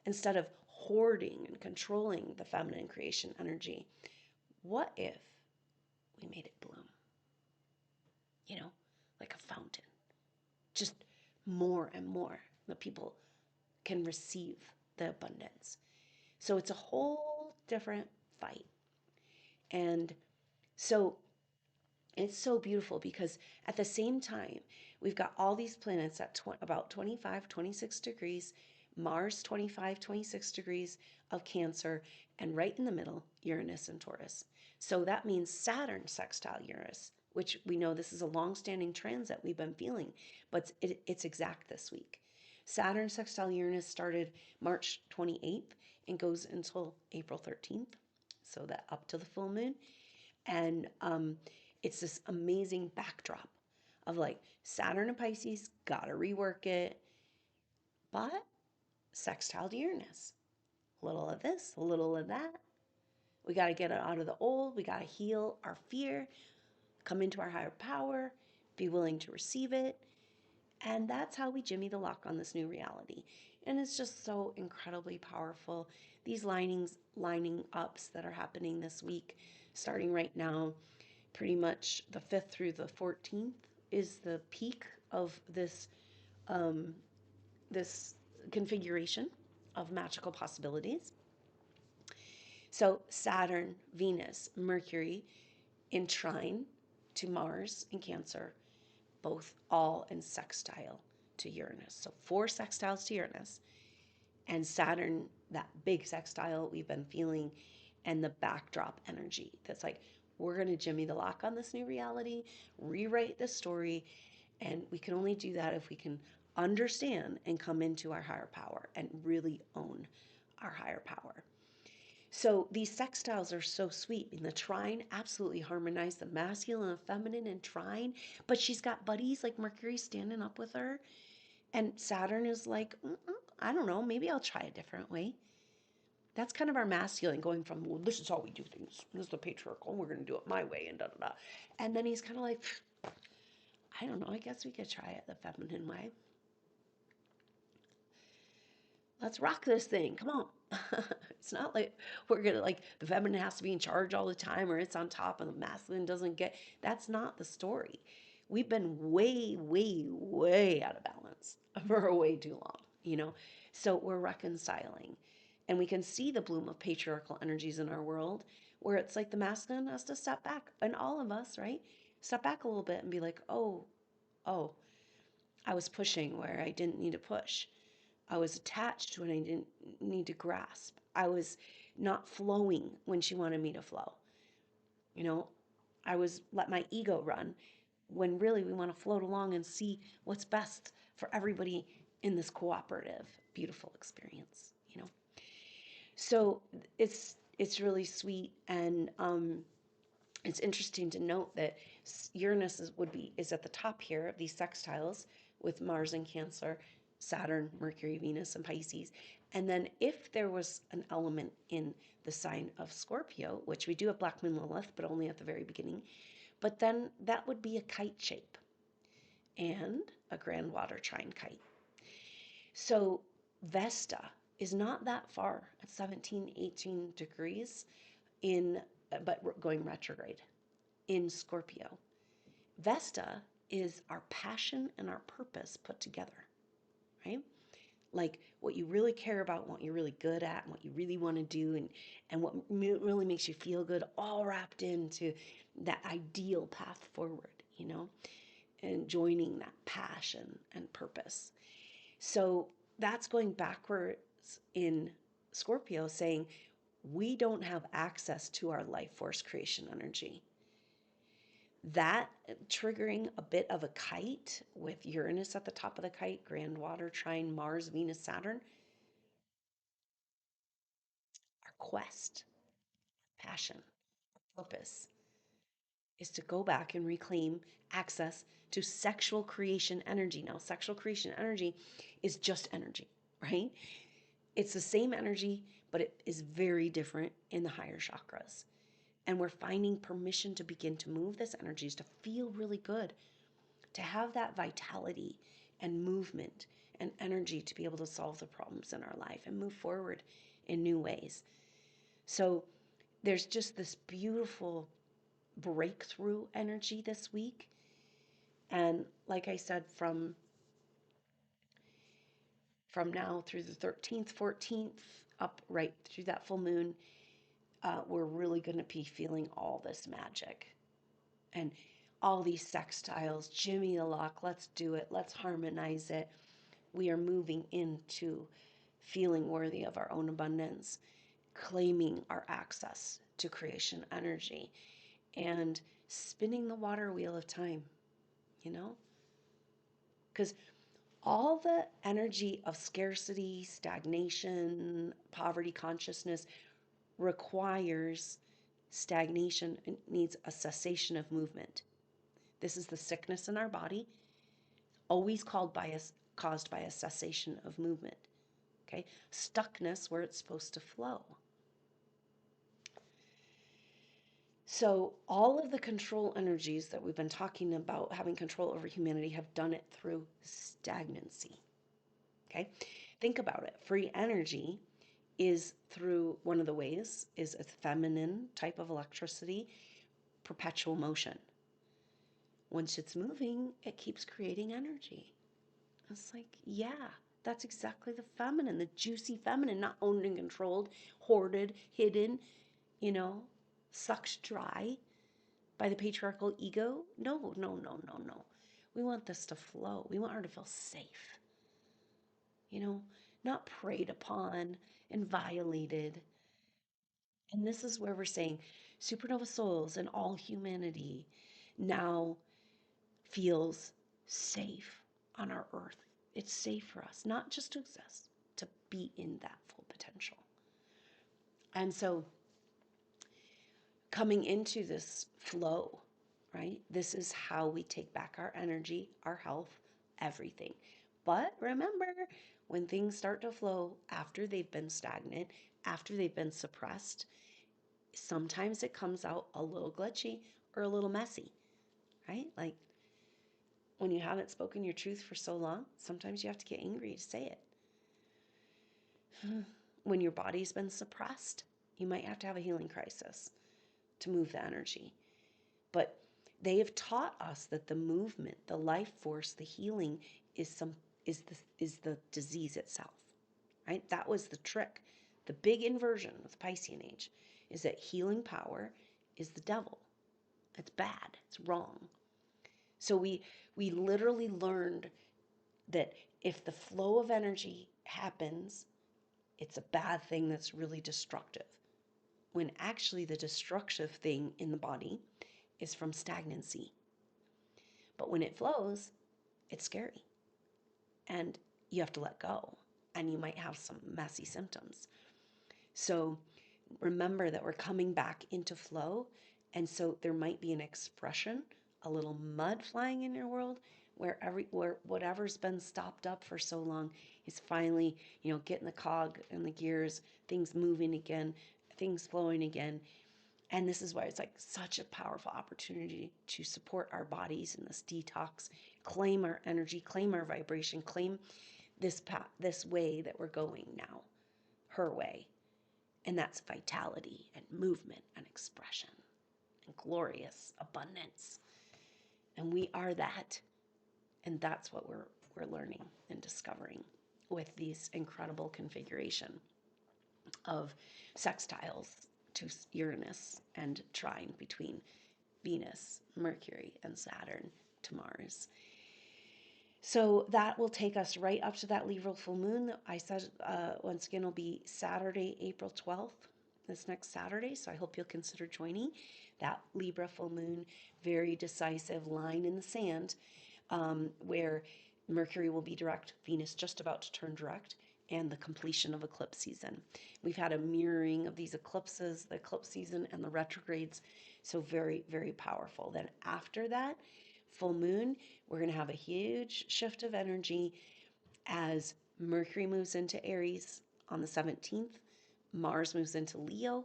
Speaker 1: instead of hoarding and controlling the feminine creation energy? What if we made it bloom? Like a fountain. Just more and more. The people can receive the abundance. So it's a whole different fight. And so it's so beautiful because at the same time, we've got all these planets at about 25, 26 degrees, Mars 25, 26 degrees of Cancer, and right in the middle, Uranus and Taurus. So that means Saturn sextile Uranus, which we know this is a long-standing transit we've been feeling, but it's exact this week. Saturn sextile Uranus started March 28th and goes until April 13th, so that up to the full moon. And it's this amazing backdrop of like Saturn and Pisces, gotta rework it, but sextile to Uranus. A little of this, a little of that. We got to get it out of the old. We got to heal our fear, come into our higher power, be willing to receive it. And that's how we jimmy the lock on this new reality. And it's just so incredibly powerful. These lining ups that are happening this week, starting right now, pretty much the 5th through the 14th is the peak of this configuration of magical possibilities. So Saturn, Venus, Mercury in trine to Mars in Cancer, both all in sextile to Uranus. So 4 sextiles to Uranus, and Saturn, that big sextile we've been feeling, and the backdrop energy that's like, we're going to jimmy the lock on this new reality, rewrite the story, and we can only do that if we can understand and come into our higher power and really own our higher power. So these sextiles are so sweet. And the trine absolutely harmonize the masculine and feminine in trine, but she's got buddies like Mercury standing up with her. And Saturn is like, I don't know, maybe I'll try a different way. That's kind of our masculine going from, well, this is how we do things. This is the patriarchal, we're going to do it my way, and da-da-da. And then he's kind of like, I don't know, I guess we could try it the feminine way. Let's rock this thing. Come on. It's not like we're going to, like, the feminine has to be in charge all the time or it's on top and the masculine doesn't get. That's not the story. We've been way, way, way out of balance for way too long. So we're reconciling. And we can see the bloom of patriarchal energies in our world where it's like the masculine has to step back. And all of us, right? Step back a little bit and be like, oh, I was pushing where I didn't need to push. I was attached when I didn't need to grasp. I was not flowing when she wanted me to flow. You know, I was let my ego run when really we want to float along and see what's best for everybody in this cooperative, beautiful experience, you know. So it's really sweet, and it's interesting to note that Uranus is at the top here of these sextiles with Mars in Cancer, Saturn, Mercury, Venus, and Pisces. And then if there was an element in the sign of Scorpio, which we do have Black Moon Lilith, but only at the very beginning, but then that would be a kite shape and a grand water trine kite. So Vesta is not that far at 17, 18 degrees but going retrograde in Scorpio. Vesta is our passion and our purpose put together, right? Like what you really care about, what you're really good at, and what you really want to do, and what really makes you feel good, all wrapped into that ideal path forward, you know, and joining that passion and purpose. So that's going backwards in Scorpio, saying we don't have access to our life force creation energy. That triggering a bit of a kite with Uranus at the top of the kite, grand water trine, Mars, Venus, Saturn, our quest, passion, purpose is to go back and reclaim access to sexual creation energy. Now, sexual creation energy is just energy, right? It's the same energy, but it is very different in the higher chakras. And we're finding permission to begin to move this energies to feel really good, to have that vitality and movement and energy to be able to solve the problems in our life and move forward in new ways. So there's just this beautiful breakthrough energy this week. And like I said, from now through the 13th, 14th, up right through that full moon, we're really going to be feeling all this magic and all these sextiles. Jimmy the lock, let's do it. Let's harmonize it. We are moving into feeling worthy of our own abundance, claiming our access to creation energy, and spinning the water wheel of time, you know? Because all the energy of scarcity, stagnation, poverty consciousness requires stagnation. It needs a cessation of movement. This is the sickness in our body, always caused by a cessation of movement. Okay? Stuckness where it's supposed to flow. So all of the control energies that we've been talking about having control over humanity have done it through stagnancy. Okay? Think about it. Free energy is through one of the ways is a feminine type of electricity, perpetual motion. Once it's moving, it keeps creating energy. It's like, yeah, that's exactly the feminine, the juicy feminine, not owned and controlled, hoarded, hidden, you know, sucked dry by the patriarchal ego. No, no, no, no, no. We want this to flow. We want her to feel safe, you know, not preyed upon and violated. And this is where we're saying supernova souls and all humanity now feels safe on our earth. It's safe for us, not just to exist, to be in that full potential. And so coming into this flow, right? This is how we take back our energy, our health, everything. But remember, when things start to flow after they've been stagnant, after they've been suppressed, sometimes it comes out a little glitchy or a little messy, right? Like when you haven't spoken your truth for so long, sometimes you have to get angry to say it. When your body's been suppressed, you might have to have a healing crisis to move the energy. But they have taught us that the movement, the life force, the healing is the disease itself. Right? That was the trick. The big inversion of the Piscean age is that healing power is the devil. It's bad. It's wrong. So we literally learned that if the flow of energy happens, it's a bad thing that's really destructive. when actually the destructive thing in the body is from stagnancy. But when it flows, it's scary. And you have to let go. And you might have some messy symptoms. So remember that we're coming back into flow. And so there might be an expression, a little mud flying in your world where whatever's been stopped up for so long is finally, getting the cog and the gears, things moving again, things flowing again. And this is why it's like such a powerful opportunity to support our bodies in this detox, claim our energy, claim our vibration, claim this path, this way that we're going now, her way. And that's vitality and movement and expression and glorious abundance. And we are that. And that's what we're learning and discovering with these incredible configuration of sextiles to Uranus and trine between Venus, Mercury, and Saturn to Mars. So that will take us right up to that Libra full moon. I said, once again, will be Saturday, April 12th, this next Saturday. So I hope you'll consider joining that Libra full moon, very decisive line in the sand, where Mercury will be direct, Venus just about to turn direct, and the completion of eclipse season. We've had a mirroring of these eclipses, the eclipse season and the retrogrades. So very, very powerful. Then after that, full moon, we're going to have a huge shift of energy as Mercury moves into Aries on the 17th, Mars moves into Leo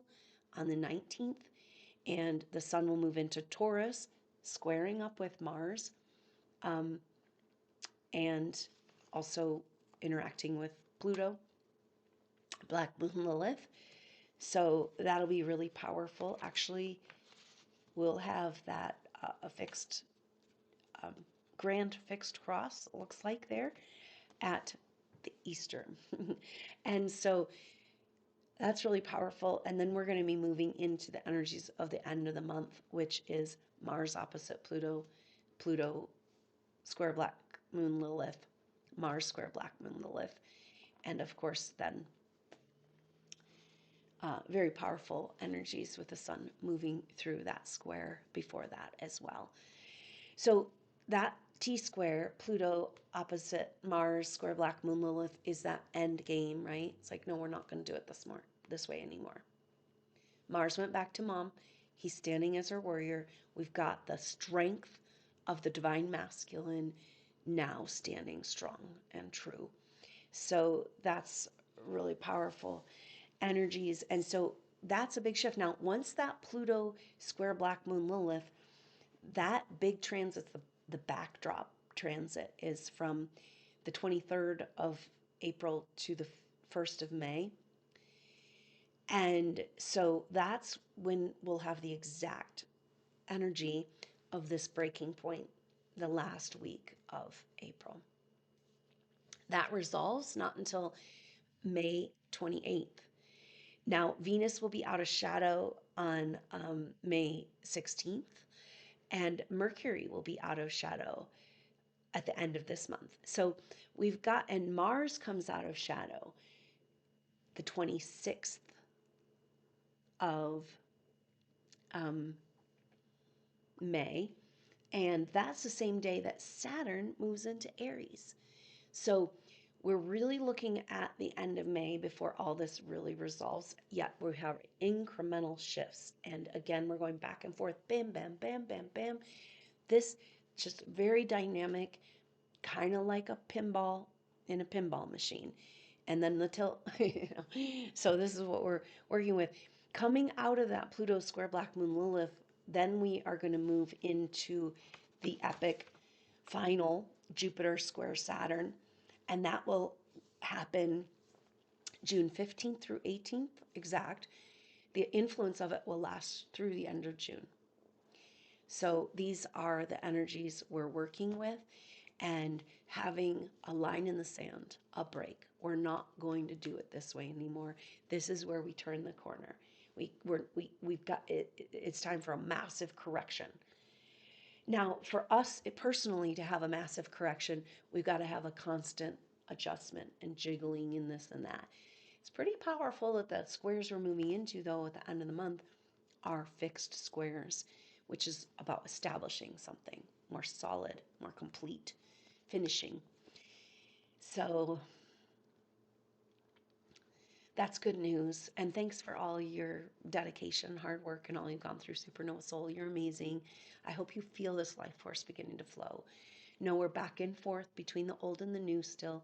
Speaker 1: on the 19th, and the sun will move into Taurus, squaring up with Mars, and also interacting with Pluto, Black Moon Lilith. So that'll be really powerful. Actually, we'll have that a fixed grand fixed cross, looks like there, at the Eastern. And so that's really powerful. And then we're going to be moving into the energies of the end of the month, which is Mars opposite Pluto, Pluto square Black Moon Lilith, Mars square Black Moon Lilith. And of course, then very powerful energies with the sun moving through that square before that as well. So that T square, Pluto opposite Mars square Black Moon Lilith, is that end game, right? It's like, no, we're not going to do it this way anymore. Mars went back to mom. He's standing as her warrior. We've got the strength of the divine masculine now standing strong and true. So that's really powerful energies. And so that's a big shift. Now, once that Pluto square Black Moon Lilith, that big transit, the backdrop transit, is from the 23rd of April to the 1st of May. And so that's when we'll have the exact energy of this breaking point, the last week of April. That resolves not until May 28th. Now, Venus will be out of shadow on May 16th, and Mercury will be out of shadow at the end of this month. So we've got, and Mars comes out of shadow the 26th of May, and that's the same day that Saturn moves into Aries. So we're really looking at the end of May before all this really resolves. Yet we have incremental shifts. And again, we're going back and forth. Bam, bam, bam, bam, bam. This just very dynamic, kind of like a pinball in a pinball machine. And then the tilt. So this is what we're working with. Coming out of that Pluto square Black Moon Lilith, then we are going to move into the epic final Jupiter square Saturn. And that will happen June 15th through 18th, exact. The influence of it will last through the end of June. So these are the energies we're working with, and having a line in the sand, a break. We're not going to do it this way anymore. This is where we turn the corner. We've got it. It's time for a massive correction. Now, for us personally to have a massive correction, we've got to have a constant adjustment and jiggling in this and that. It's pretty powerful that the squares we're moving into, though, at the end of the month are fixed squares, which is about establishing something more solid, more complete, finishing. So that's good news. And thanks for all your dedication, hard work, and all you've gone through, Supernova Soul. You're amazing. I hope you feel this life force beginning to flow. No, we're back and forth between the old and the new still.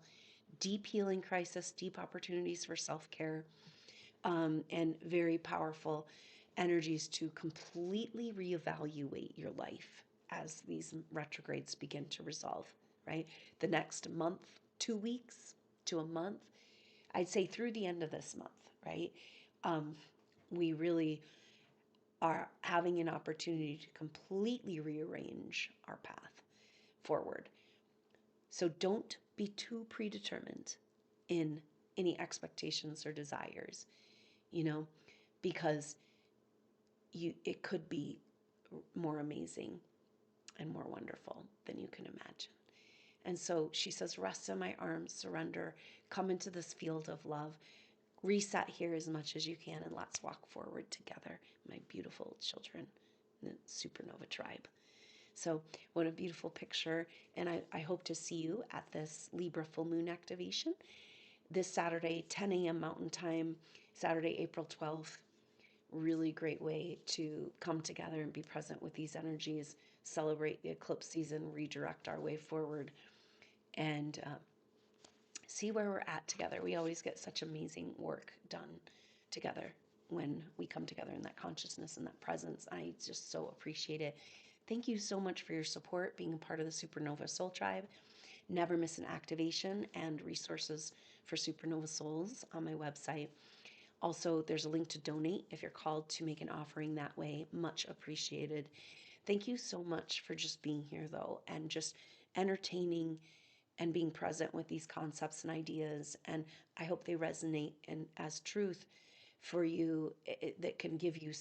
Speaker 1: Deep healing crisis, deep opportunities for self-care, and very powerful energies to completely reevaluate your life as these retrogrades begin to resolve, right? The next month, 2 weeks to a month, I'd say through the end of this month, right? We really are having an opportunity to completely rearrange our path forward. So don't be too predetermined in any expectations or desires, because it could be more amazing and more wonderful than you can imagine. And so she says, rest in my arms, surrender, come into this field of love, reset here as much as you can, and let's walk forward together, my beautiful children, the Supernova tribe. So what a beautiful picture. And I hope to see you at this Libra full moon activation this Saturday, 10 a.m. Mountain Time, Saturday, April 12th. Really great way to come together and be present with these energies, celebrate the eclipse season, redirect our way forward, and see where we're at together. We always get such amazing work done together when we come together in that consciousness and that presence. I just so appreciate it. Thank you so much for your support, being a part of the Supernova Soul Tribe. Never miss an activation, and resources for Supernova Souls on my website. Also, there's a link to donate if you're called to make an offering that way. Much appreciated. Thank you so much for just being here, though, and just entertaining and being present with these concepts and ideas. And I hope they resonate and as truth for you, that can give you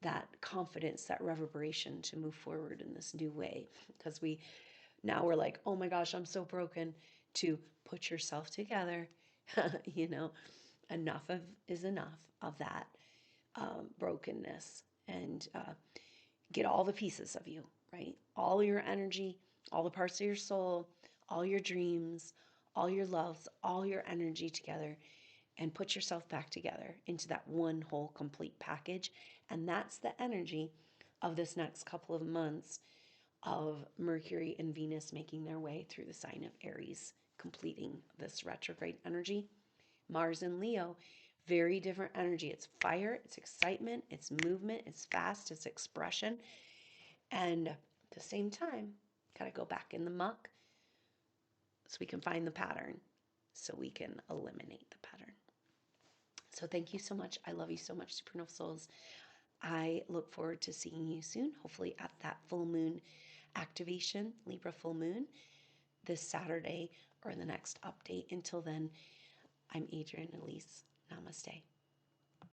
Speaker 1: that confidence, that reverberation to move forward in this new way. Because we're like, oh my gosh, I'm so broken, to put yourself together. Enough is enough of that brokenness, and get all the pieces of you, right? All your energy, all the parts of your soul, all your dreams, all your loves, all your energy together, and put yourself back together into that one whole complete package. And that's the energy of this next couple of months of Mercury and Venus making their way through the sign of Aries, completing this retrograde energy. Mars and Leo, very different energy. It's fire, it's excitement, it's movement, it's fast, it's expression. And at the same time, got to go back in the muck so we can find the pattern, so we can eliminate the pattern. So thank you so much. I love you so much, Supernova Souls. I look forward to seeing you soon, hopefully at that full moon activation, Libra full moon, this Saturday or the next update. Until then, I'm Adrienne Elise. Namaste.